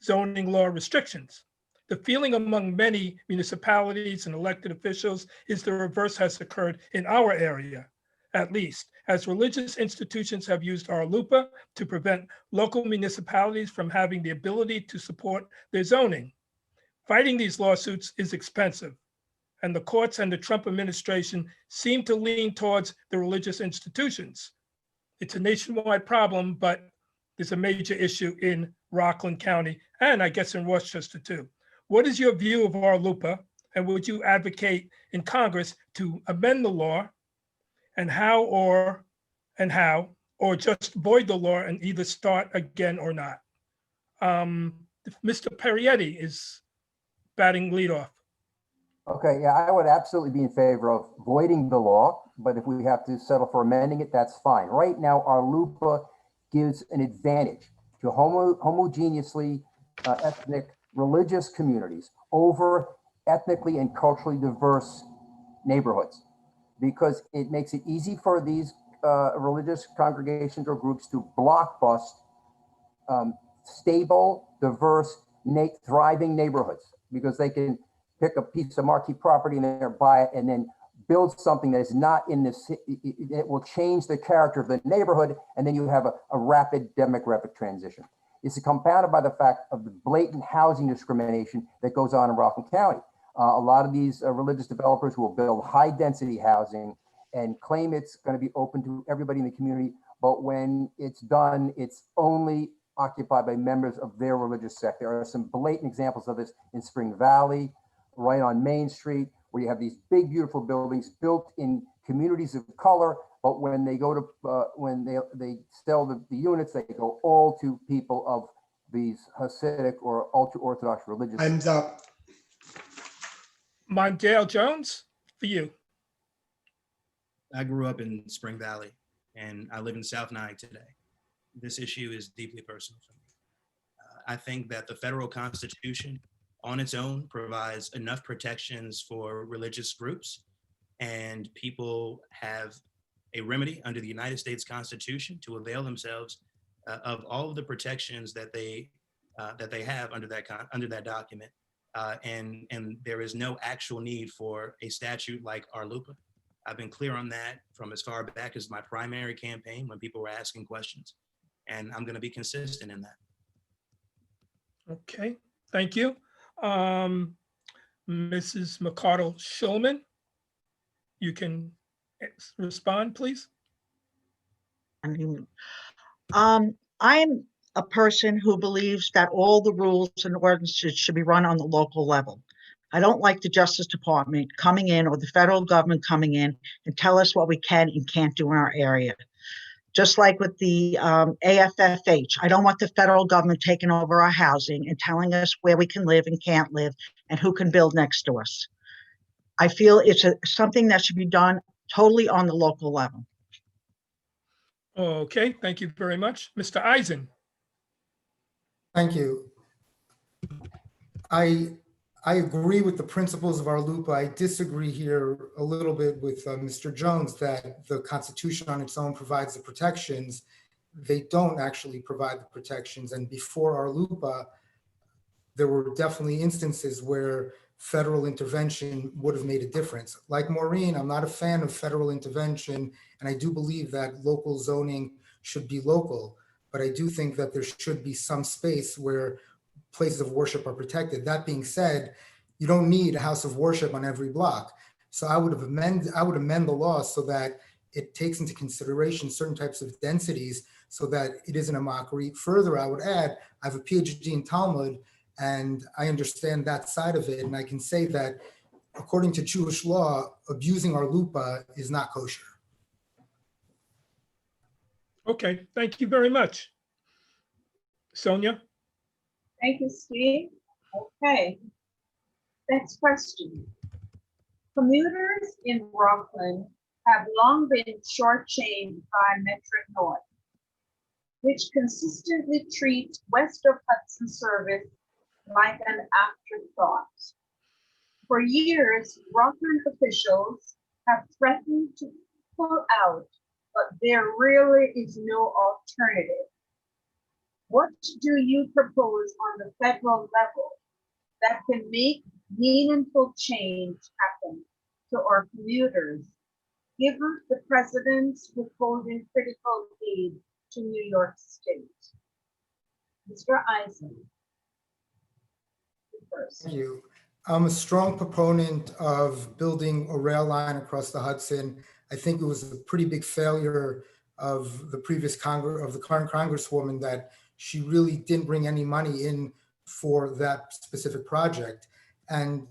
zoning law restrictions. The feeling among many municipalities and elected officials is the reverse has occurred in our area, at least, as religious institutions have used RLUIPA to prevent local municipalities from having the ability to support their zoning. Fighting these lawsuits is expensive, and the courts and the Trump administration seem to lean towards the religious institutions. It's a nationwide problem, but there's a major issue in Rockland County, and I guess in Westchester too. What is your view of RLUIPA, and would you advocate in Congress to amend the law, and how, or just void the law and either start again or not? Mr. Perrietti is batting leadoff. Okay, yeah, I would absolutely be in favor of voiding the law, but if we have to settle for amending it, that's fine. Right now, our LUPA gives an advantage to homogeneously ethnic religious communities over ethnically and culturally diverse neighborhoods, because it makes it easy for these religious congregations or groups to block bust stable, diverse, thriving neighborhoods, because they can pick a piece of marquee property and then buy it and then build something that is not in this, it will change the character of the neighborhood, and then you have a rapid demographic transition. It's compounded by the fact of the blatant housing discrimination that goes on in Rockland County. A lot of these religious developers will build high density housing and claim it's going to be open to everybody in the community, but when it's done, it's only occupied by members of their religious sect. There are some blatant examples of this in Spring Valley, right on Main Street, where you have these big, beautiful buildings built in communities of color, but when they go to, when they sell the units, they go all to people of these Hasidic or ultra-Orthodox religious. Time's up. Mondale Jones, for you. I grew up in Spring Valley and I live in South Nyack today. This issue is deeply personal for me. I think that the federal Constitution on its own provides enough protections for religious groups, and people have a remedy under the United States Constitution to avail themselves of all of the protections that they have under that document. And there is no actual need for a statute like RLUIPA. I've been clear on that from as far back as my primary campaign when people were asking questions, and I'm going to be consistent in that. Okay, thank you. Mrs. McCardle-Shulman, you can respond, please. I'm a person who believes that all the rules and ordinances should be run on the local level. I don't like the Justice Department coming in or the federal government coming in and tell us what we can and can't do in our area. Just like with the AFFH, I don't want the federal government taking over our housing and telling us where we can live and can't live and who can build next to us. I feel it's something that should be done totally on the local level. Okay, thank you very much. Mr. Eisen. Thank you. I agree with the principles of RLUIPA. I disagree here a little bit with Mr. Jones that the Constitution on its own provides the protections. They don't actually provide the protections. And before RLUIPA, there were definitely instances where federal intervention would have made a difference. Like Maureen, I'm not a fan of federal intervention, and I do believe that local zoning should be local, but I do think that there should be some space where places of worship are protected. That being said, you don't need a house of worship on every block. So I would amend the law so that it takes into consideration certain types of densities so that it isn't a mockery. Further, I would add, I have a PhD in Talmud and I understand that side of it. And I can say that according to Jewish law, abusing our lupa is not kosher. Okay, thank you very much. Sonia? Thank you, Steve. Okay. Next question. Commuters in Rockland have long been shortchanged by Metro North, which consistently treats west of Hudson service like an afterthought. For years, Rockland officials have threatened to pull out, but there really is no alternative. What do you propose on the federal level that can make meaningful change happen to our commuters, given the president's withholding critical aid to New York State? Mr. Eisen. Thank you. I'm a strong proponent of building a rail line across the Hudson. I think it was a pretty big failure of the previous the current Congresswoman that she really didn't bring any money in for that specific project. And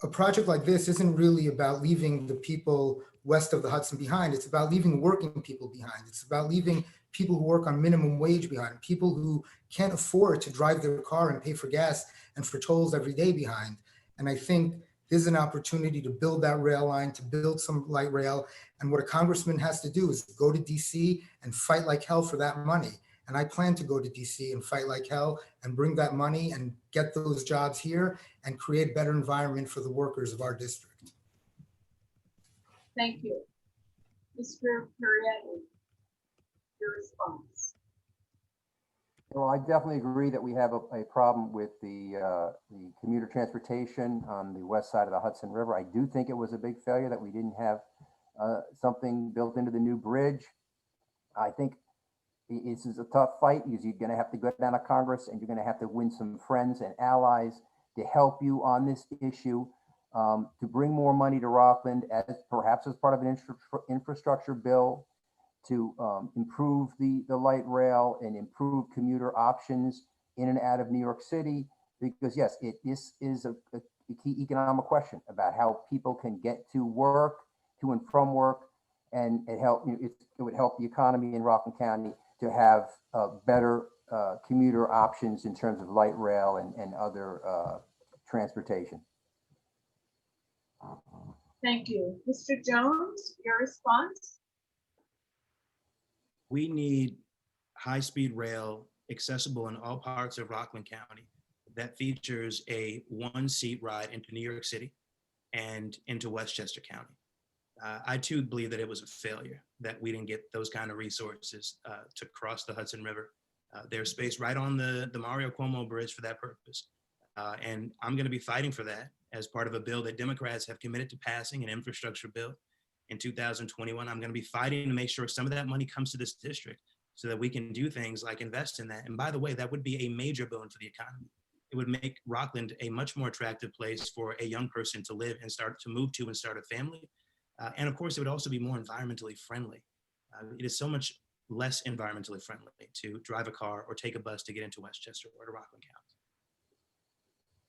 a project like this isn't really about leaving the people west of the Hudson behind. It's about leaving working people behind. It's about leaving people who work on minimum wage behind, people who can't afford to drive their car and pay for gas and for tolls every day behind. And I think there's an opportunity to build that rail line, to build some light rail. And what a congressman has to do is go to DC and fight like hell for that money. And I plan to go to DC and fight like hell and bring that money and get those jobs here and create a better environment for the workers of our district. Thank you. Mr. Perrietti, your response. Well, I definitely agree that we have a problem with the commuter transportation on the west side of the Hudson River. I do think it was a big failure that we didn't have something built into the new bridge. I think this is a tough fight because you're going to have to go down to Congress and you're going to have to win some friends and allies to help you on this issue, to bring more money to Rockland, as perhaps as part of an infrastructure bill, to improve the light rail and improve commuter options in and out of New York City. Because yes, this is a key economic question about how people can get to work, to and from work, and it would help the economy in Rockland County to have better commuter options in terms of light rail and other transportation. Thank you. Mr. Jones, your response? We need high-speed rail accessible in all parts of Rockland County that features a one-seat ride into New York City and into Westchester County. I too believe that it was a failure that we didn't get those kind of resources to cross the Hudson River. There's space right on the Mario Cuomo Bridge for that purpose. And I'm going to be fighting for that as part of a bill that Democrats have committed to passing, an infrastructure bill in 2021. I'm going to be fighting to make sure some of that money comes to this district so that we can do things like invest in that. And by the way, that would be a major boon for the economy. It would make Rockland a much more attractive place for a young person to live and start to move to and start a family. And of course, it would also be more environmentally friendly. It is so much less environmentally friendly to drive a car or take a bus to get into Westchester or to Rockland County.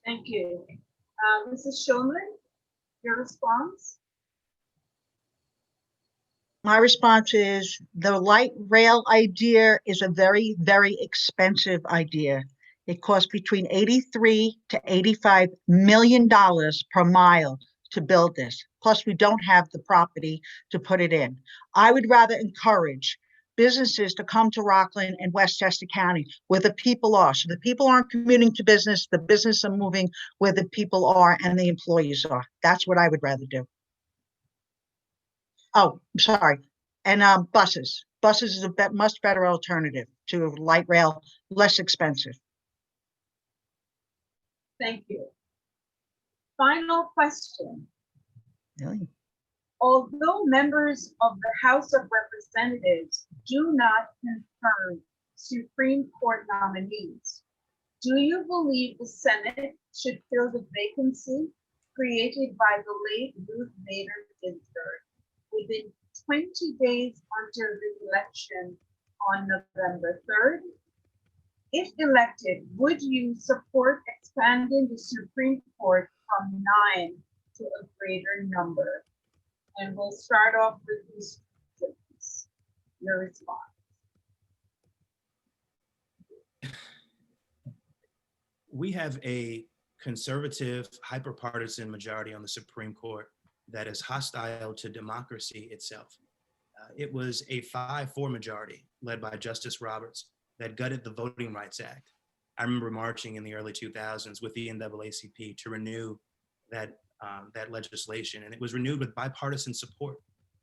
Thank you. Mrs. Shulman, your response? My response is the light rail idea is a very, very expensive idea. It costs between $83 to $85 million per mile to build this. Plus, we don't have the property to put it in. I would rather encourage businesses to come to Rockland and Westchester County where the people are. So the people aren't commuting to business, the business are moving where the people are and the employees are. That's what I would rather do. Oh, sorry. And buses. Buses is a much better alternative to light rail, less expensive. Thank you. Final question. Really? Although members of the House of Representatives do not confirm Supreme Court nominees, Do you believe the Senate should fill the vacancy created by the late Ruth Bader Ginsburg within 20 days until the election on November 3rd? If elected, would you support expanding the Supreme Court from 9 to a greater number? And we'll start off with Ms. Gibbons. Your response. We have a conservative, hyper-partisan majority on the Supreme Court that is hostile to democracy itself. It was a 5-4 majority led by Justice Roberts that gutted the Voting Rights Act. I remember marching in the early 2000s with the NAACP to renew that legislation, and it was renewed with bipartisan support.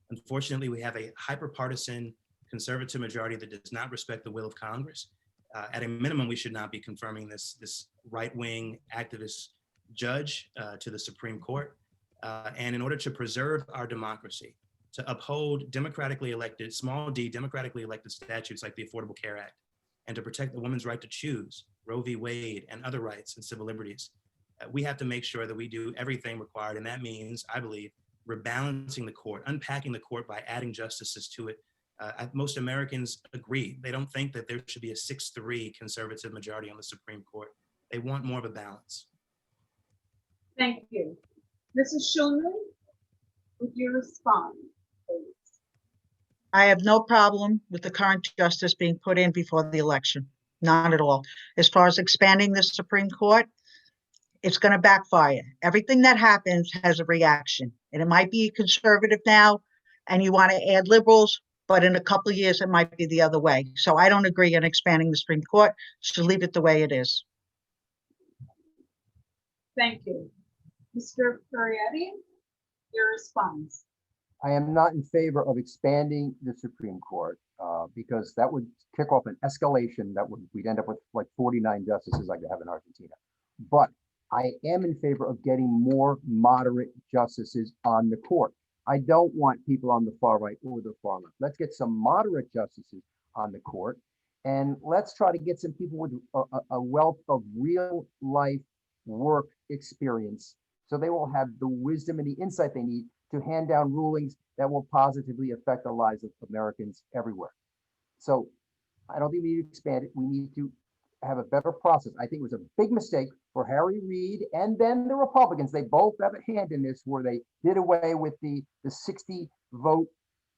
Unfortunately, we have a hyper-partisan conservative majority that does not respect the will of Congress. At a minimum, we should not be confirming this right-wing activist judge to the Supreme Court. And in order to preserve our democracy, to uphold democratically elected, small d, democratically elected statutes like the Affordable Care Act, and to protect the woman's right to choose, Roe v. Wade, and other rights and civil liberties, we have to make sure that we do everything required. And that means, I believe, rebalancing the court, unpacking the court by adding justices to it. Most Americans agree. They don't think that there should be a 6-3 conservative majority on the Supreme Court. They want more of a balance. Thank you. Mrs. Schulman, would you respond, please? I have no problem with the current justice being put in before the election. Not at all. As far as expanding the Supreme Court, it's going to backfire. Everything that happens has a reaction. And it might be conservative now, and you want to add liberals, but in a couple of years, it might be the other way. So I don't agree on expanding the Supreme Court. Should leave it the way it is. Thank you. Mr. Ferrietti, your response. I am not in favor of expanding the Supreme Court because that would kick off an escalation that we'd end up with like 49 justices like they have in Argentina. But I am in favor of getting more moderate justices on the court. I don't want people on the far right or the far left. Let's get some moderate justices on the court, and let's try to get some people with a wealth of real life work experience, so they will have the wisdom and the insight they need to hand down rulings that will positively affect the lives of Americans everywhere. So I don't think we need to expand it. We need to have a better process. I think it was a big mistake for Harry Reid and then the Republicans. They both have a hand in this, where they did away with the 60 vote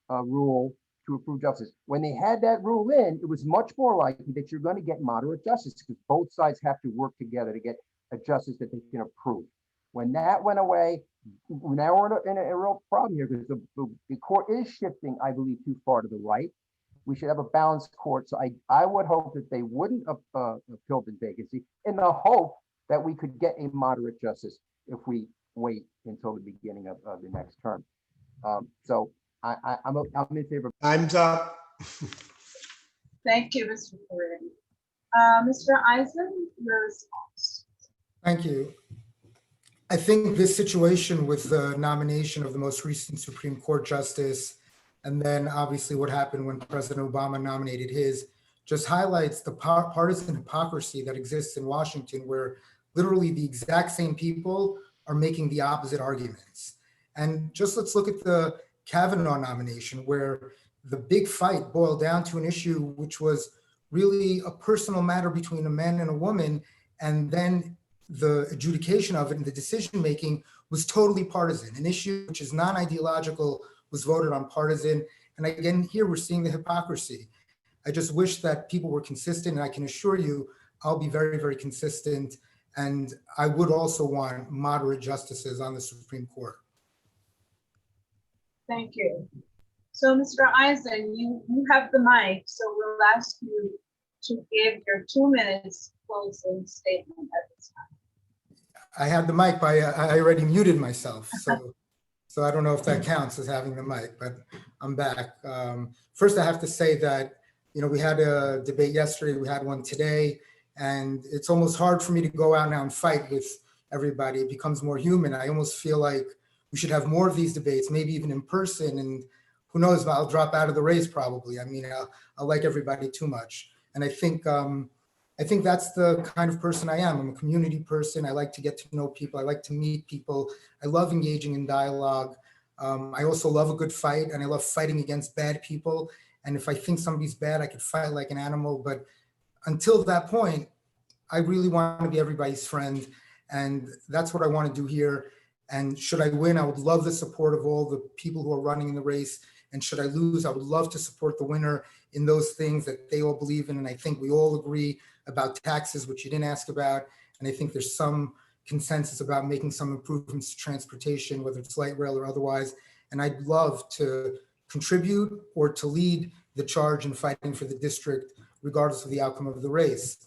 rule to approve justice. When they had that rule in, it was much more likely that you're going to get moderate justice, because both sides have to work together to get a justice that they can approve. When that went away, now we're in a real problem here, because the court is shifting, I believe, too far to the right. We should have a balanced court. So I would hope that they wouldn't fill the vacancy, in the hope that we could get a moderate justice if we wait until the beginning of the next term. So I'm in favor. Time's up. Thank you, Mr. Ferrietti. Mr. Eisen, your response. Thank you. I think this situation with the nomination of the most recent Supreme Court justice, and then obviously what happened when President Obama nominated his, just highlights the partisan hypocrisy that exists in Washington, where literally the exact same people are making the opposite arguments. And just let's look at the Kavanaugh nomination, where the big fight boiled down to an issue which was really a personal matter between a man and a woman, and then the adjudication of it and the decision-making was totally partisan. An issue which is non-ideological was voted on partisan. And again, here we're seeing the hypocrisy. I just wish that people were consistent, and I can assure you I'll be very, very consistent. And I would also want moderate justices on the Supreme Court. Thank you. So, Mr. Eisen, you have the mic, so we'll ask you to give your 2 minutes closing statement at this time. I had the mic, but I already muted myself. So I don't know if that counts as having the mic, but I'm back. First, I have to say that, we had a debate yesterday, we had one today, and it's almost hard for me to go out now and fight with everybody. It becomes more human. I almost feel like we should have more of these debates, maybe even in person, and who knows, I'll drop out of the race probably. I mean, I'll like everybody too much. And I think I think that's the kind of person I am. I'm a community person. I like to get to know people. I like to meet people. I love engaging in dialogue. I also love a good fight, and I love fighting against bad people. And if I think somebody's bad, I could fight like an animal. But until that point, I really want to be everybody's friend. And that's what I want to do here. And should I win, I would love the support of all the people who are running in the race. And should I lose, I would love to support the winner in those things that they all believe in. And I think we all agree about taxes, which you didn't ask about. And I think there's some consensus about making some improvements to transportation, whether it's light rail or otherwise. And I'd love to contribute or to lead the charge in fighting for the district, regardless of the outcome of the race.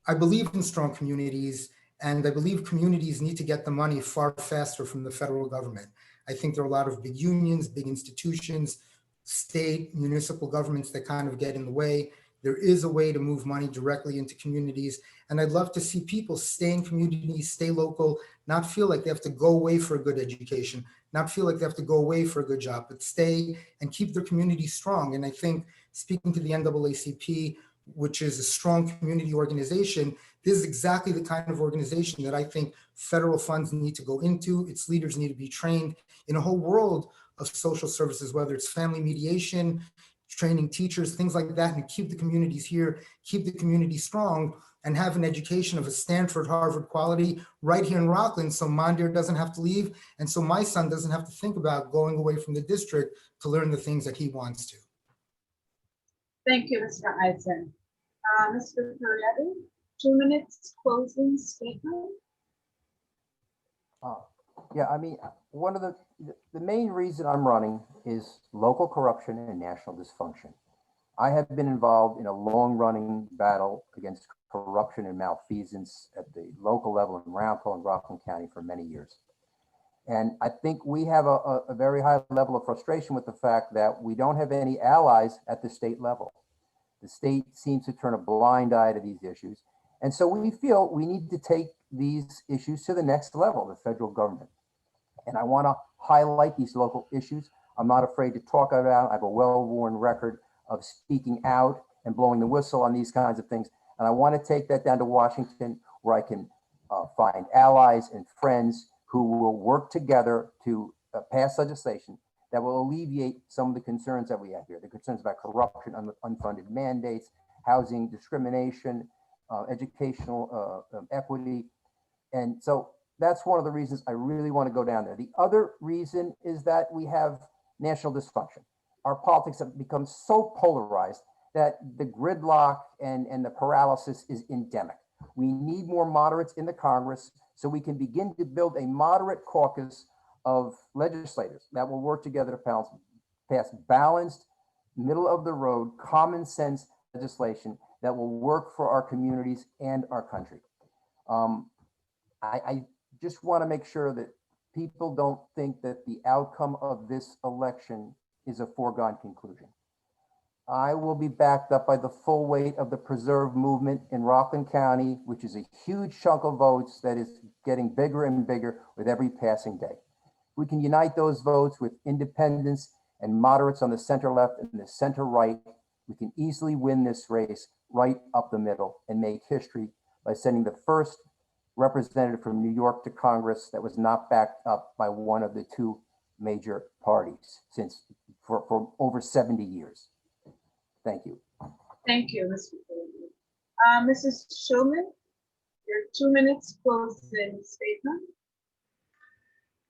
I believe in strong communities, and I believe communities need to get the money far faster from the federal government. I think there are a lot of big unions, big institutions, state, municipal governments that kind of get in the way. There is a way to move money directly into communities. And I'd love to see people stay in communities, stay local, not feel like they have to go away for a good education, not feel like they have to go away for a good job, but stay and keep their community strong. And I think, speaking to the NAACP, which is a strong community organization, this is exactly the kind of organization that I think federal funds need to go into. Its leaders need to be trained in a whole world of social services, whether it's family mediation, training teachers, things like that, and keep the communities here, keep the community strong, and have an education of a Stanford, Harvard quality right here in Rockland, so Mandir doesn't have to leave, and so my son doesn't have to think about going away from the district to learn the things that he wants to. Thank you, Mr. Eisen. Mr. Peretti, 2 minutes closing statement. Yeah, I mean, one of the main reason I'm running is local corruption and national dysfunction. I have been involved in a long-running battle against corruption and malfeasance at the local level in Roundhill and Rockland County for many years. And I think we have a very high level of frustration with the fact that we don't have any allies at the state level. The state seems to turn a blind eye to these issues. And so we feel we need to take these issues to the next level, the federal government. And I want to highlight these local issues. I'm not afraid to talk about. I have a well-worn record of speaking out and blowing the whistle on these kinds of things. And I want to take that down to Washington, where I can find allies and friends who will work together to pass legislation that will alleviate some of the concerns that we have here. The concerns about corruption, unfunded mandates, housing discrimination, educational equity. And so that's one of the reasons I really want to go down there. The other reason is that we have national dysfunction. Our politics have become so polarized that the gridlock and the paralysis is endemic. We need more moderates in the Congress so we can begin to build a moderate caucus of legislators that will work together to pass balanced, middle of the road, common sense legislation that will work for our communities and our country. I just want to make sure that people don't think that the outcome of this election is a foregone conclusion. I will be backed up by the full weight of the Preserve movement in Rockland County, which is a huge chunk of votes that is getting bigger and bigger with every passing day. We can unite those votes with independents and moderates on the center left and the center right. We can easily win this race right up the middle and make history by sending the first representative from New York to Congress that was not backed up by one of the two major parties for over 70 years. Thank you. Thank you, Mr. Peretti. Mrs. Schulman, your 2 minutes closing statement.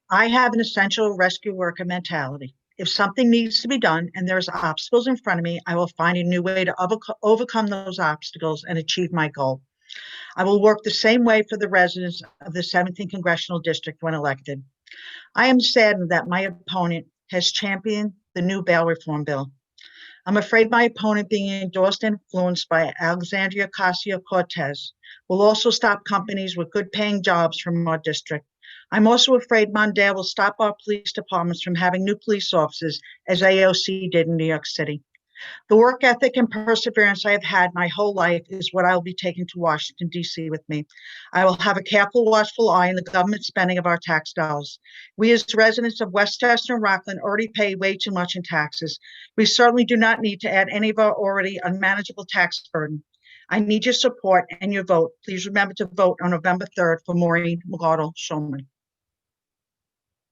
I have an essential rescue worker mentality. If something needs to be done and there's obstacles in front of me, I will find a new way to overcome those obstacles and achieve my goal. I will work the same way for the residents of the 17th Congressional District when elected. I am saddened that my opponent has championed the new bail reform bill. I'm afraid my opponent, being endorsed and influenced by Alexandria Ocasio-Cortez, will also stop companies with good paying jobs from our district. I'm also afraid Mondale will stop our police departments from having new police officers, as AOC did in New York City. The work ethic and perseverance I have had my whole life is what I will be taking to Washington, D.C. with me. I will have a careful, watchful eye on the government spending of our tax dollars. We as residents of Westchester and Rockland already pay way too much in taxes. We certainly do not need to add any of our already unmanageable tax burden. I need your support and your vote. Please remember to vote on November 3rd for Maureen McArdle-Shulman.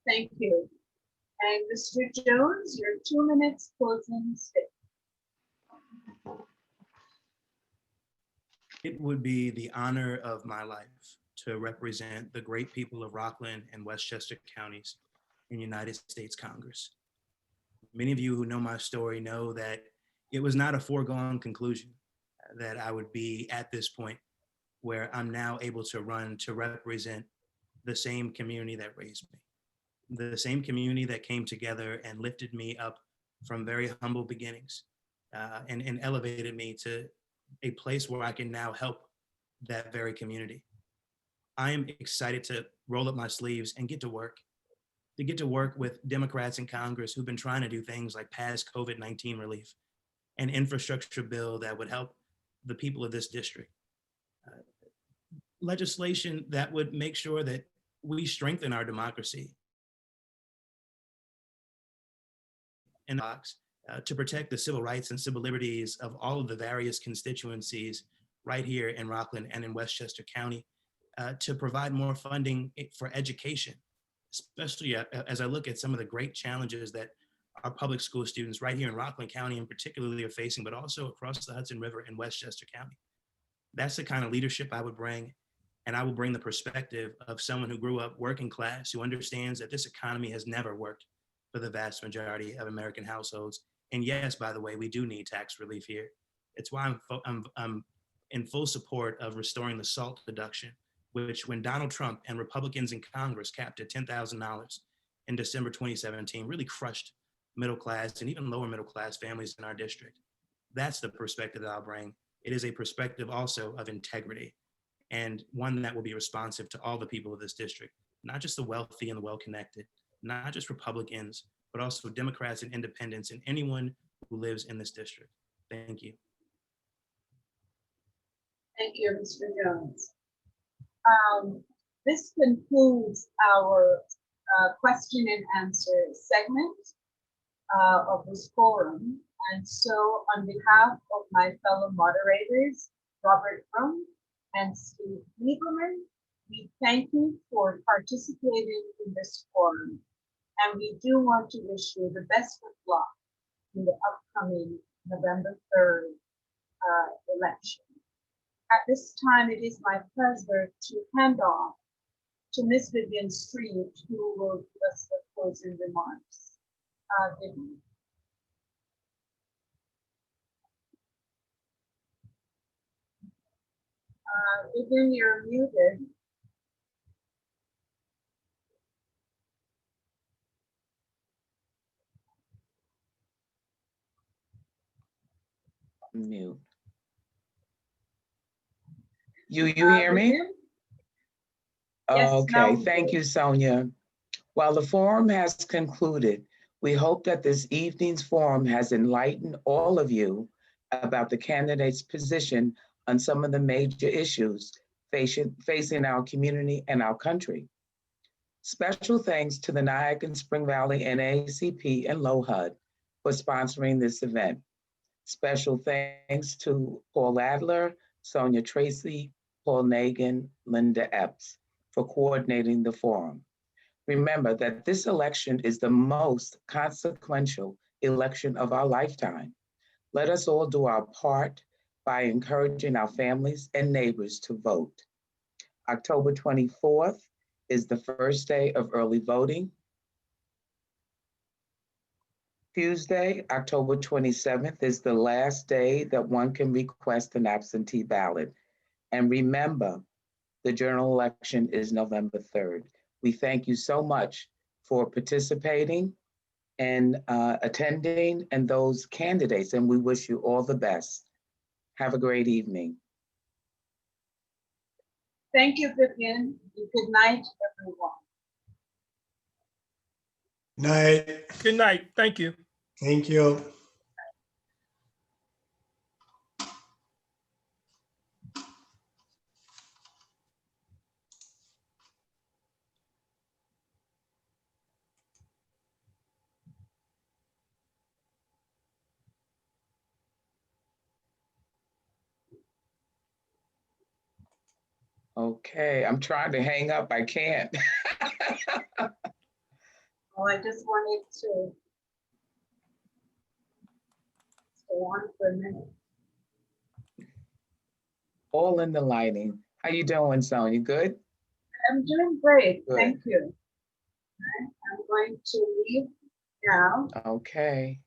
Thank you. And Mr. Jones, your 2 minutes closing statement. It would be the honor of my life to represent the great people of Rockland and Westchester counties in United States Congress. Many of you who know my story know that it was not a foregone conclusion that I would be at this point where I'm now able to run to represent the same community that raised me, the same community that came together and lifted me up from very humble beginnings and elevated me to a place where I can now help that very community. I am excited to roll up my sleeves and get to work with Democrats in Congress who've been trying to do things like pass COVID-19 relief, an infrastructure bill that would help the people of this district, legislation that would make sure that we strengthen our democracy in the box to protect the civil rights and civil liberties of all of the various constituencies right here in Rockland and in Westchester County, to provide more funding for education, especially as I look at some of the great challenges that our public school students right here in Rockland County in particularly are facing, but also across the Hudson River in Westchester County. That's the kind of leadership I would bring. And I will bring the perspective of someone who grew up working class, who understands that this economy has never worked for the vast majority of American households. And yes, by the way, we do need tax relief here. It's why I'm in full support of restoring the SALT deduction, which when Donald Trump and Republicans in Congress capped at $10,000 in December 2017, really crushed middle class and even lower middle class families in our district. That's the perspective that I'll bring. It is a perspective also of integrity, and one that will be responsive to all the people of this district, not just the wealthy and the well-connected, not just Republicans, but also Democrats and independents and anyone who lives in this district. Thank you. Thank you, Mr. Jones. This concludes our question and answer segment of this forum. And so on behalf of my fellow moderators, Robert Brum and Steve Lieberman, we thank you for participating in this forum. And we do want to wish you the best of luck in the upcoming November 3rd election. At this time, it is my pleasure to hand off to Ms. Vivian Street, who will give us the closing remarks. Vivian. Vivian, you're muted. Mute. You hear me? Yes, okay, thank you, Sonia. While the forum has concluded, we hope that this evening's forum has enlightened all of you about the candidate's position on some of the major issues facing our community and our country. Special thanks to the Nyack and Spring Valley NAACP and LOHUD for sponsoring this event. Special thanks to Paul Adler, Sonia Tracy, Paul Nagin, Linda Epps for coordinating the forum. Remember that this election is the most consequential election of our lifetime. Let us all do our part by encouraging our families and neighbors to vote. October 24th is the first day of early voting. Tuesday, October 27th is the last day that one can request an absentee ballot. And remember, the general election is November 3rd. We thank you so much for participating and attending and those candidates, and we wish you all the best. Have a great evening. Thank you, Vivian. Good night, everyone. Night. Good night. Thank you. Thank you. Okay, I'm trying to hang up. I can't. Well, I just wanted to stay on for a minute. All in the lighting. How you doing, Sonia? Good? I'm doing great, Good. thank you. I'm going to leave now. Okay.